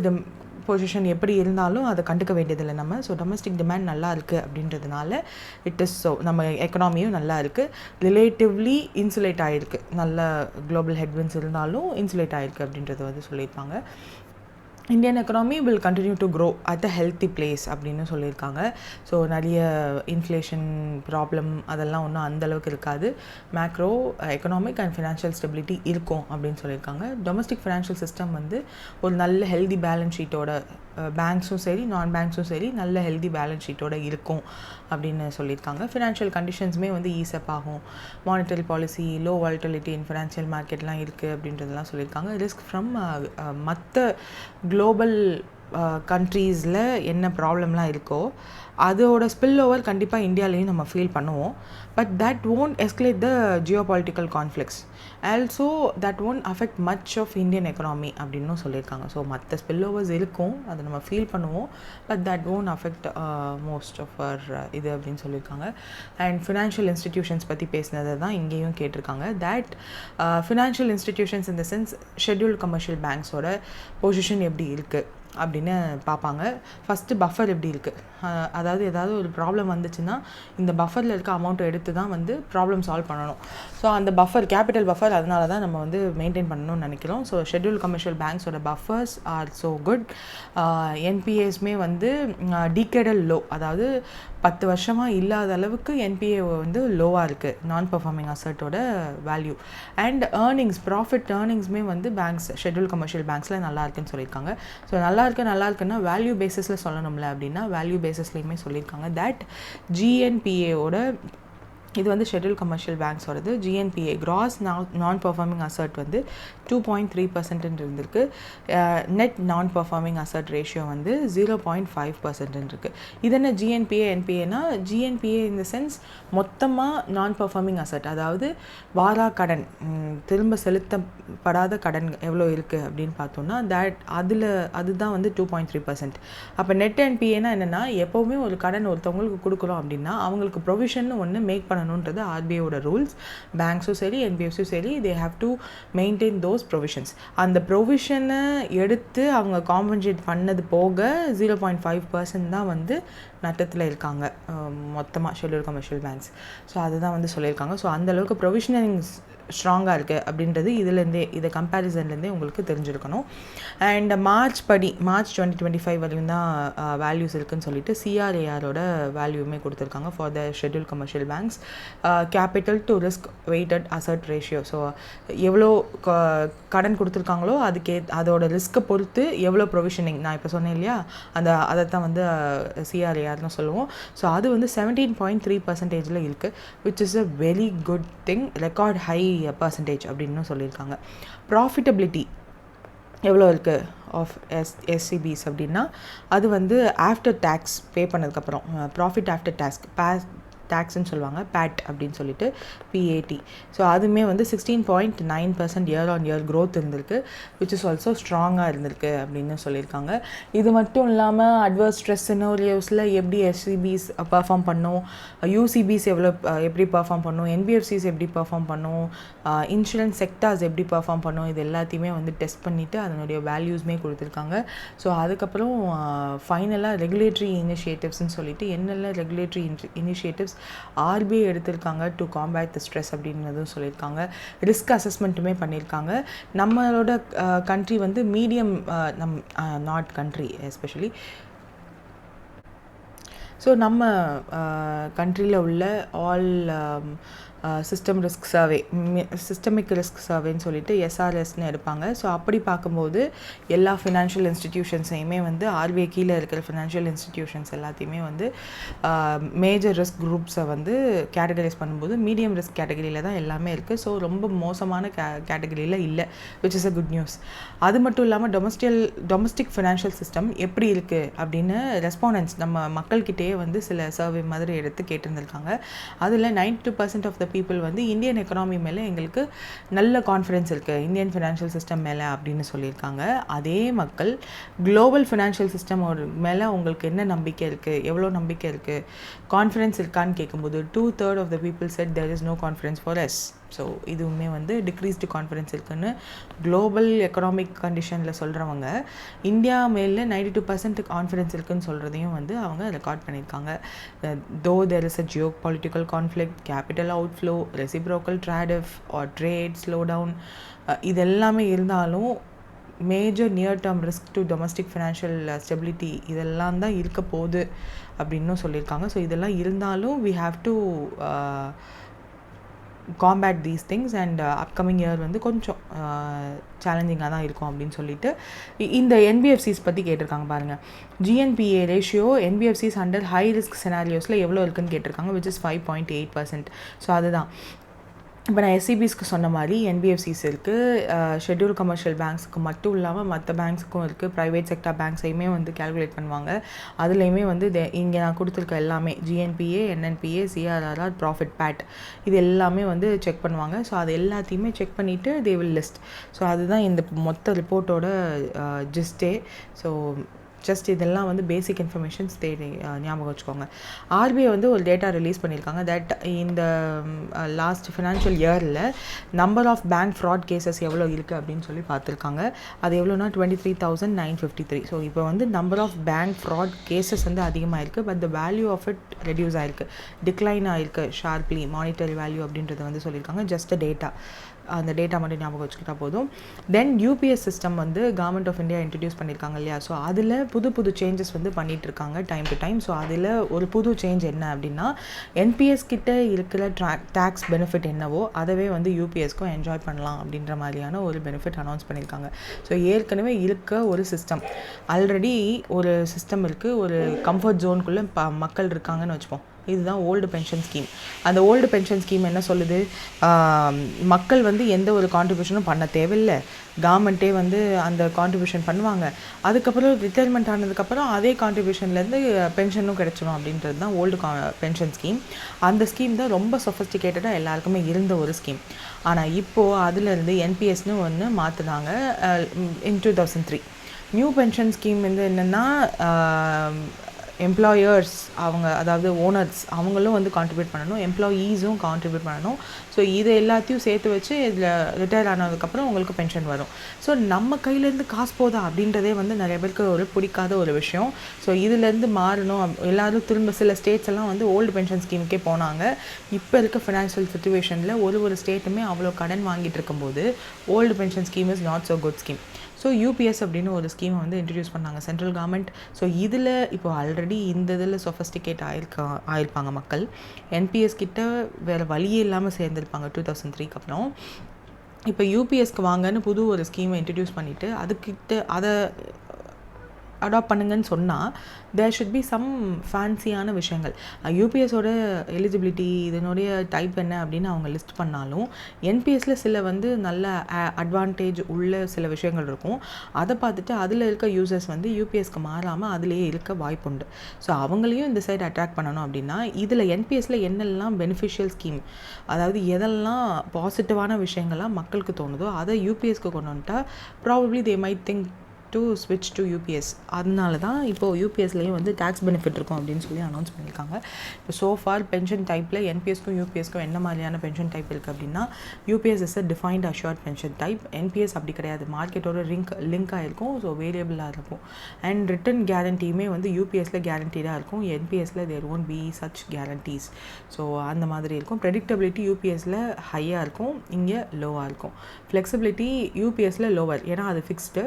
பொசிஷன் எப்படி இருந்தாலும் அதை கண்டுக்க வேண்டியதில்லை நம்ம. ஸோ டொமஸ்டிக் டிமாண்ட் நல்லா இருக்குது அப்படின்றதுனால இட் இஸ் ஸோ நம்ம எக்கனாமியும் நல்லா இருக்குது, ரிலேட்டிவ்லி இன்சுலேட் ஆகிருக்கு, நல்ல குளோபல் ஹெட்வின்ஸ் இருந்தாலும் இன்சுலேட் ஆகிருக்கு அப்படின்றது வந்து சொல்லியிருப்பாங்க. Indian economy will continue to grow at a healthy place அப்படின்னு சொல்லியிருக்காங்க. ஸோ நிறைய இன்ஃப்ளேஷன் ப்ராப்ளம் அதெல்லாம் ஒன்றும் அந்தளவுக்கு இருக்காது, macro economic and financial stability இருக்கும் அப்படின்னு சொல்லியிருக்காங்க. டொமஸ்டிக் ஃபினான்ஷியல் சிஸ்டம் வந்து ஒரு நல்ல ஹெல்தி பேலன்ஸ் ஷீட்டோட, பேங்க்ஸும் சரி நான் பேங்க்ஸும் சரி நல்ல ஹெல்தி பேலன்ஸ் ஷீட்டோடு இருக்கும் அப்படின்னு சொல்லியிருக்காங்க. ஃபினான்ஷியல் கண்டிஷன்ஸுமே வந்து ஈஸப் ஆகும், monetary policy, low volatility in financial மார்க்கெட்லாம் இருக்குது அப்படின்றதெல்லாம் சொல்லியிருக்காங்க. ரிஸ்க் ஃப்ரம் மற்ற குளோபல் கண்ட்ரீஸில் என்ன ப்ராப்ளம்லாம் இருக்கோ அதோட ஸ்பில் ஓவர் கண்டிப்பாக இந்தியாவிலையும் நம்ம ஃபீல் பண்ணுவோம். But that won't escalate the geopolitical conflicts. Also that won't affect much of Indian economy அப்படின்னும் சொல்லியிருக்காங்க. ஸோ மற்ற ஸ்பில் ஓவர்ஸ் இருக்கும், அதை நம்ம ஃபீல் பண்ணுவோம், but that won't affect most of இது அப்படின்னு சொல்லியிருக்காங்க. அண்ட் ஃபினான்ஷியல் இன்ஸ்டிடியூஷன்ஸ் பற்றி பேசினதை தான் இங்கேயும் கேட்டிருக்காங்க. தட் ஃபினான்ஷியல் இன்ஸ்டிடியூஷன்ஸ் இந்த சென்ஸ் ஷெட்யூல்ட் கமர்ஷியல் பேங்க்ஸோட பொசிஷன் எப்படி இருக்குது அப்படின்னு பார்ப்பாங்க. ஃபஸ்ட்டு பஃபர் எப்படி இருக்குது, அதாவது ஏதாவது ஒரு ப்ராப்ளம் வந்துச்சுன்னா இந்த பஃபரில் இருக்க அமௌண்ட்டை எடுத்து தான் வந்து ப்ராப்ளம் சால்வ் பண்ணணும். ஸோ அந்த பஃபர் கேபிட்டல் பஃபர் அதனால தான் நம்ம வந்து மெயின்டைன் பண்ணணும்னு நினைக்கிறோம். ஸோ ஷெட்யூல் கமர்ஷியல் பேங்க்ஸோட பஃபர்ஸ் ஆர் ஸோ குட். என்பிஏஸ்மே வந்து டிகேடல் லோ, அதாவது 10 வருஷமாக இல்லாத அளவுக்கு என்பிஏ வந்து லோவாக இருக்குது, நான் பர்ஃபார்மிங் அசட்டோட வேல்யூ. அண்ட் ப்ராஃபிட் ஏர்னிங்ஸுமே வந்து பேங்க்ஸ் ஷெட்யூல் கமர்ஷியல் பேங்க்ஸில் நல்லா இருக்குன்னு சொல்லியிருக்காங்க. ஸோ நல்லா இருக்குன்னா வேல்யூ பேசிஸில் சொல்லணும்ல அப்படின்னா வேல்யூ பேசிஸ்லையுமே சொல்லியிருக்காங்க. தட் ஜிஎன்பிஏவோட இது வந்து ஷெட்யூல் கமர்ஷியல் பேங்க்ஸோடது ஜிஎன்பிஏ கிராஸ் நான் பர்ஃபார்மிங் அசட் வந்து 2.3% இருந்திருக்கு. நெட் நான் பர்ஃபார்மிங் அசட் ரேஷியோ வந்து 0.5% இருக்குது. இது என்ன ஜிஎன்பிஏ என்பிஏனா, ஜிஎன்பிஏ இந்த சென்ஸ் மொத்தமாக நான் பர்ஃபார்மிங் அசட், அதாவது வாரா கடன், திரும்ப செலுத்தப்படாத கடன் எவ்வளோ இருக்குது அப்படின்னு பார்த்தோம்னா அதுதான் வந்து 2.3%. அப்போ நெட் என்பிஏனா என்னென்னா, எப்போவுமே ஒரு கடன் ஒருத்தவங்களுக்கு கொடுக்குறோம் அப்படின்னா அவங்களுக்கு ப்ரொவிஷன் ஒன்று மேக் பண்ணணுன்றது ஆர்பிஐயோட ரூல்ஸ். பேங்க்ஸும் சரி என்பிஎஃப்ஸும் சரி தே have to maintain those provisions. அந்த ப்ரொவிஷனை எடுத்து அவங்க காம்பன்சேட் பண்ணது போக 0.5% தான் வந்து நட்டத்தில் இருக்காங்க மொத்தமாக ஷெட்யூல் கமர்ஷியல் பேங்க்ஸ். ஸோ அதுதான் வந்து சொல்லியிருக்காங்க. ஸோ அந்தளவுக்கு ப்ரொவிஷனிங் ஸ்ட்ராங்காக இருக்குது அப்படின்றது இதை கம்பேரிசன்லேருந்தே உங்களுக்கு தெரிஞ்சிருக்கணும். அண்ட் மார்ச் 2025 வரையும் தான் வேல்யூஸ் இருக்குதுன்னு சொல்லிட்டு சிஆர்ஏஆரோட வேல்யூமே கொடுத்துருக்காங்க for the schedule commercial banks. Capital to risk weighted asset ratio, so எவ்வளோ கடன் கொடுத்துருக்காங்களோ அதோட ரிஸ்க்கை பொறுத்து எவ்வளோ ப்ரொவிஷனிங், நான் இப்போ சொன்னேன் இல்லையா, அதைத்தான் வந்து சிஆர்ஏஆர்னு சொல்லுவோம். ஸோ அது வந்து 17.3% இருக்குது, which is a very good thing, record high percentage அப்படின்னு சொல்லியிருக்காங்க. ப்ராஃபிட்டபிலிட்டி எவ்வளோ இருக்குது ஆஃப் எஸ்சிபிஸ் அப்படின்னா அது வந்து ஆஃப்டர் டேக்ஸ் பே பண்ணதுக்கப்புறம் ப்ராஃபிட் ஆஃப்டர் டேக்ஸ்ன்னு சொல்லுவாங்க, பேட் அப்படின்னு சொல்லிட்டு, PAT. ஸோ அதுவுமே வந்து 16.9% இயர் ஆன் இயர் க்ரோத் இருந்திருக்கு, விச் இஸ் ஆல்சோ ஸ்ட்ராங்காக இருந்திருக்கு அப்படின்னு சொல்லியிருக்காங்க. இது மட்டும் இல்லாமல் அட்வர்ஸ் ஸ்ட்ரெஸ் சினாரியோஸில் எப்படி SCBs பர்ஃபார்ம் பண்ணும், UCBs எப்படி பர்ஃபார்ம் பண்ணும், NBFCs எப்படி பர்ஃபார்ம் பண்ணும், இன்சூரன்ஸ் செக்டார்ஸ் எப்படி பர்ஃபார்ம் பண்ணும், இது எல்லாத்தையுமே வந்து டெஸ்ட் பண்ணிவிட்டு அதனுடைய வேல்யூஸ்மே கொடுத்துருக்காங்க. ஸோ அதுக்கப்புறம் ஃபைனலாக ரெகுலேட்டரி இனிஷியேட்டிவ்ஸ்ன்னு சொல்லிட்டு என்னெல்லாம் ரெகுலேட்டரி இனிஷியேட்டிவ்ஸ் RBI எடுத்திருக்காங்க டு காம்பேட் த ஸ்ட்ரெஸ் அப்படின்றதும் சொல்லியிருக்காங்க. ரிஸ்க் அசஸ்மெண்ட்டுமே பண்ணியிருக்காங்க. நம்மளோட கண்ட்ரி வந்து medium, not country especially, so நம்ம கண்ட்ரியில் உள்ள ஆல் சிஸ்டமிக் ரிஸ்க் சர்வேன்னு சொல்லிட்டு SRSன்னு எடுப்பாங்க. ஸோ அப்படி பார்க்கும்போது எல்லா ஃபினான்ஷியல் இன்ஸ்டிடியூஷன்ஸையுமே வந்து RBI கீழே இருக்கிற ஃபினான்ஷியல் இன்ஸ்டிடியூஷன்ஸ் எல்லாத்தையுமே வந்து மேஜர் ரிஸ்க் குரூப்ஸை வந்து கேட்டகரைஸ் பண்ணும்போது மீடியம் ரிஸ்க் கேட்டகரியில் தான் எல்லாமே இருக்குது. ஸோ ரொம்ப மோசமான கேட்டகரியில் இல்லை, which is a good news. அது மட்டும் இல்லாமல் டொமஸ்டிக் ஃபினான்ஷியல் சிஸ்டம் எப்படி இருக்குது அப்படின்னு ரெஸ்பாண்டன்ஸ் நம்ம மக்கள்கிட்டயே வந்து சில சர்வே மாதிரி எடுத்து கேட்டிருந்திருக்காங்க. அதில் 92% ஆஃப் த பீப்புள் வந்து இந்தியன் எக்கனாமி மேலே எங்களுக்கு நல்ல கான்ஃபிடென்ஸ் இருக்குது, இந்தியன் ஃபினான்ஷியல் சிஸ்டம் மேலே அப்படின்னு சொல்லியிருக்காங்க. அதே மக்கள் குளோபல் ஃபினான்ஷியல் சிஸ்டம் மேலே உங்களுக்கு என்ன நம்பிக்கை இருக்குது, எவ்வளோ நம்பிக்கை இருக்குது, கான்ஃபிடென்ஸ் இருக்கான்னு கேட்கும்போது 2/3 of the people said there is no confidence for us. So இதுவுமே வந்து டிக்ரீஸ்டு கான்ஃபிடென்ஸ் இருக்குன்னு குளோபல் எக்கனாமிக் கண்டிஷனில் சொல்கிறவங்க இந்தியா மேலே 92% கான்ஃபிடென்ஸ் இருக்குன்னு சொல்கிறதையும் வந்து அவங்க ரெக்கார்ட் பண்ணியிருக்காங்க. Though there is a geo political conflict, capital outflow, reciprocal tariff or trade slow down, இது எல்லாமே இருந்தாலும் major near term risk to domestic financial stability இதெல்லாம் தான் இருக்க போகுது அப்படின்னும் சொல்லியிருக்காங்க. ஸோ இதெல்லாம் இருந்தாலும் we have to combat these things and upcoming year வந்து கொஞ்சம் சேலஞ்சிங்காக தான் இருக்கும் அப்படின்னு சொல்லிட்டு இந்த NBFCs பற்றி கேட்டிருக்காங்க பாருங்கள். GNPA ratio NBFCs under high risk சினாரியோஸில் எவ்வளோ இருக்குன்னு கேட்டிருக்காங்க, விச் இஸ் 5.8%. ஸோ அதுதான் இப்போ நான் SCBஸ்க்கு சொன்ன மாதிரி NBFCs இருக்குது, ஷெட்யூல் கமர்ஷியல் பேங்க்ஸுக்கு மட்டும் இல்லாமல் மற்ற பேங்க்ஸுக்கும் இருக்குது, ப்ரைவேட் செக்டார் பேங்க்ஸையுமே வந்து கேல்குலேட் பண்ணுவாங்க. அதுலேயுமே வந்து இங்கே நான் கொடுத்துருக்க எல்லாமே GNPA, NNPA, CRR, profit, bad இது எல்லாமே வந்து செக் பண்ணுவாங்க. ஸோ அது எல்லாத்தையுமே செக் பண்ணிவிட்டு தே வில் லிஸ்ட். ஸோ அதுதான் இந்த மொத்த ரிப்போர்ட்டோட ஜிஸ்டே. ஸோ ஜஸ்ட் இதெல்லாம் வந்து பேசிக் இன்ஃபர்மேஷன்ஸ் ஞாபகம் வச்சுக்கோங்க. RBI வந்து ஒரு டேட்டா ரிலீஸ் பண்ணியிருக்காங்க தட் இந்த லாஸ்ட் ஃபினான்ஷியல் இயரில் number of bank fraud cases எவ்வளோ இருக்குது அப்படின்னு சொல்லி பார்த்துருக்காங்க. அது எவ்வளோனா 23,953. ஸோ இப்போ வந்து number of bank fraud cases வந்து அதிகமாக இருக்குது, but the value of it reduce ஆகிருக்கு, டிக்ளைன் ஆகிருக்கு ஷார்ப்லி, மானிட்டரி வேல்யூ அப்படின்றத வந்து சொல்லியிருக்காங்க. ஜஸ்ட் டேட்டா, அந்த டேட்டா மட்டும் ஞாபகம் வச்சுக்கிட்டா போதும். தென் UPS சிஸ்டம் வந்து கவர்மெண்ட் ஆஃப் இந்தியா இன்ட்ரடியூஸ் பண்ணியிருக்காங்க இல்லையா. ஸோ அதில் புது சேஞ்சஸ் வந்து பண்ணிகிட்டு இருக்காங்க டைம் டு டைம். ஸோ அதில் ஒரு புது சேஞ்ச் என்ன அப்படின்னா NPS கிட்ட இருக்கிற டேக்ஸ் பெனிஃபிட் என்னவோ அதவே வந்து UPSக்கும் என்ஜாய் பண்ணலாம் அப்படின்ற மாதிரியான ஒரு பெனிஃபிட் அனௌன்ஸ் பண்ணியிருக்காங்க. ஸோ ஏற்கனவே இருக்க ஒரு சிஸ்டம், ஆல்ரெடி ஒரு சிஸ்டம் இருக்குது, ஒரு கம்ஃபர்ட் ஜோனுக்குள்ளே மக்கள் இருக்காங்கன்னு வச்சுப்போம். இதுதான் ஓல்டு பென்ஷன் ஸ்கீம். அந்த ஓல்டு பென்ஷன் ஸ்கீம் என்ன சொல்லுது, மக்கள் வந்து எந்த ஒரு கான்ட்ரிபியூஷனும் பண்ண தேவையில்லை, கவர்மெண்ட்டே வந்து அந்த கான்ட்ரிபியூஷன் பண்ணுவாங்க, அதுக்கப்புறம் ரிட்டையர்மெண்ட் ஆனதுக்கப்புறம் அதே கான்ட்ரிபியூஷன்லேருந்து பென்ஷனும் கிடைச்சிடும் அப்படின்றது தான் ஓல்டு பென்ஷன் ஸ்கீம். அந்த ஸ்கீம் தான் ரொம்ப சொஃபஸ்டிகேட்டடாக எல்லாருக்குமே இருந்த ஒரு ஸ்கீம். ஆனால் இப்போது அதிலிருந்து NPSன்னு ஒன்று மாற்றினாங்க in 2003. நியூ பென்ஷன் ஸ்கீம் வந்து என்னென்னா எம்ப்ளாயர்ஸ் அவங்க, அதாவது ஓனர்ஸ் அவங்களும் வந்து கான்ட்ரிபியூட் பண்ணணும், எம்ப்ளாயீஸும் கான்ட்ரிபியூட் பண்ணணும். ஸோ இதை எல்லாத்தையும் சேர்த்து வச்சு இதில் ரிட்டையர் ஆனதுக்கப்புறம் உங்களுக்கு பென்ஷன் வரும். ஸோ நம்ம கையிலேருந்து காசு போதா அப்படின்றதே வந்து நிறைய பேருக்கு ஒரு பிடிக்காத ஒரு விஷயம். ஸோ இதுலேருந்து மாறணும். எல்லோரும் திரும்ப சில ஸ்டேட்ஸ் எல்லாம் வந்து ஓல்டு பென்ஷன் ஸ்கீமுக்கே போனாங்க. இப்போ இருக்க ஃபினான்ஷியல் சுச்சுவேஷனில் ஒரு ஸ்டேட்டுமே அவ்வளோ கடன் வாங்கிட்டு இருக்கும்போது old pension scheme is not so good scheme. So UPS அப்படின்னு ஒரு ஸ்கீமை வந்து இன்ட்ரடியூஸ் பண்ணாங்க சென்ட்ரல் கவர்மெண்ட். ஸோ இதில் இப்போ ஆல்ரெடி இந்த இதில் சொஃபஸ்டிகேட் ஆயிருப்பாங்க மக்கள். NPS கிட்ட வேறு வழியே இல்லாமல் சேர்ந்துருப்பாங்க 2003க்கு அப்புறம். இப்போ UPSக்கு வாங்கன்னு புது ஒரு ஸ்கீமை இன்ட்ரடியூஸ் பண்ணிவிட்டு அதை அடாப்ட் பண்ணுங்கன்னு சொன்னால் தேர் ஷுட் பி சம் ஃபேன்சியான விஷயங்கள். யூபிஎஸோட எலிஜிபிலிட்டி இதனுடைய டைப் என்ன அப்படின்னு அவங்க லிஸ்ட் பண்ணாலும் என்பிஎஸ்சில் சில வந்து நல்ல அட்வான்டேஜ் உள்ள சில விஷயங்கள் இருக்கும். அதை பார்த்துட்டு அதில் இருக்க யூசர்ஸ் வந்து யூபிஎஸ்க்கு மாறாமல் அதிலேயே இருக்க வாய்ப்புண்டு. ஸோ அவங்களையும் இந்த சைடு அட்ராக்ட் பண்ணணும் அப்படின்னா இதில் என்பிஎஸ்சில் என்னெல்லாம் பெனிஃபிஷியல் ஸ்கீம், அதாவது எதெல்லாம் பாசிட்டிவான விஷயங்கள்லாம் மக்களுக்கு தோணுதோ அதை யூபிஎஸ்க்கு கொண்டு வந்துட்டா probably they might think to ஸ்விட்ச் டு யூபிஎஸ். அதனால தான் இப்போது யூபிஎஸ்லேயும் வந்து டேக்ஸ் பெனிஃபிட் இருக்கும் அப்படின்னு சொல்லி அனௌன்ஸ் பண்ணியிருக்காங்க. இப்போ சோஃபார் பென்ஷன் டைப்பில் என்பிஎஸ்க்கும் யூபிஎஸ்க்கும் என்ன மாதிரியான பென்ஷன் டைப் இருக்குது அப்படின்னா UPS is a defined assured pension type. NPS அப்படி கிடையாது, மார்க்கெட்டோட லிங்க் ஆகிருக்கும். ஸோ வேரியபிளாக இருக்கும். அண்ட் ரிட்டன் கேரண்டியுமே வந்து யூபிஎஸ்சில் கேரண்டீடாக இருக்கும். என்பிஎஸ்சில் there won't be such guarantees. So அந்த மாதிரி இருக்கும். ப்ரெடிக்டபிலிட்டி யூபிஎஸ்சில் ஹையாக இருக்கும், இங்கே லோவாக இருக்கும். ஃப்ளெக்சிபிலிட்டி யூபிஎஸ்சில் லோவர், ஏன்னா அது fixed,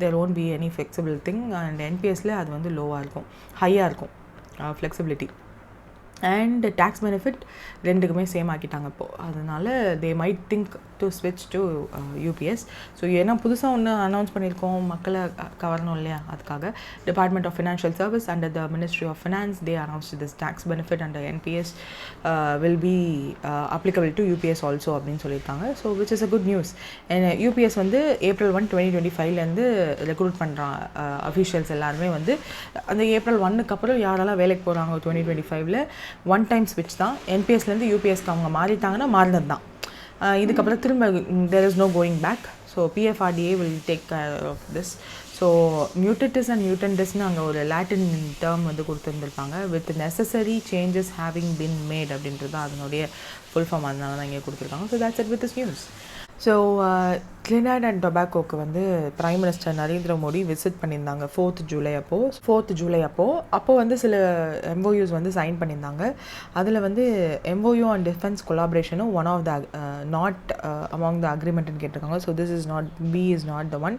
there won't be any flexible thing. and NPSல அது வந்து லோவாக இருக்கும், ஹையாக இருக்கும் ஃப்ளெக்சிபிலிட்டி. அண்ட் டேக்ஸ் பெனிஃபிட் ரெண்டுக்குமே சேம் ஆக்கிட்டாங்க இப்போது. அதனால் தே மைட் திங்க் டு ஸ்விட்ச் டு யூபிஎஸ். ஸோ ஏன்னா புதுசாக ஒன்று அனௌன்ஸ் பண்ணியிருக்கோம், மக்களை கவரணும் இல்லையா, அதுக்காக department of financial service under the ministry of finance they announce this tax benefit under NPS will be applicable to UPS also அப்படின்னு சொல்லியிருக்காங்க. So which is a good news. UPS வந்து April 1, 2025 ரெக்ரூட் பண்ணுறான் officials எல்லாருமே வந்து. அந்த April 1க்கு அப்புறம் யாரெல்லாம் வேலைக்கு போகிறாங்க 2025 ஒன் டைம் ஸ்விட்ச் தான். என்பிஎஸ்லேருந்து யூபிஎஸ்க்கு அவங்க மாறிட்டாங்கன்னா மாறினது தான். இதுக்கப்புறம் திரும்ப there is no going back. So PFRDA will take care of this. So mutatis and மியூட்டன்டிஸ்னு அங்கே ஒரு லாட்டின் டேர்ம் வந்து கொடுத்துருந்துருப்பாங்க. With necessary changes having been made அப்படின்றது தான் அதனுடைய ஃபுல் ஃபார்ம். அதனால தான் இங்கே கொடுத்துருக்காங்க. So that's it with this news. So Trinidad and Tobagoக்கு வந்து prime minister Narendra Modi visit பண்ணியிருந்தாங்க 4th ஜூலை அப்போது வந்து சில MOUs வந்து சைன் பண்ணியிருந்தாங்க. அதில் வந்து MOU அண்ட் டிஃபென்ஸ் கொலாபரேஷனும் one of the not among the அக்ரிமெண்ட்னு கேட்டிருக்காங்க. So this is not is not the one.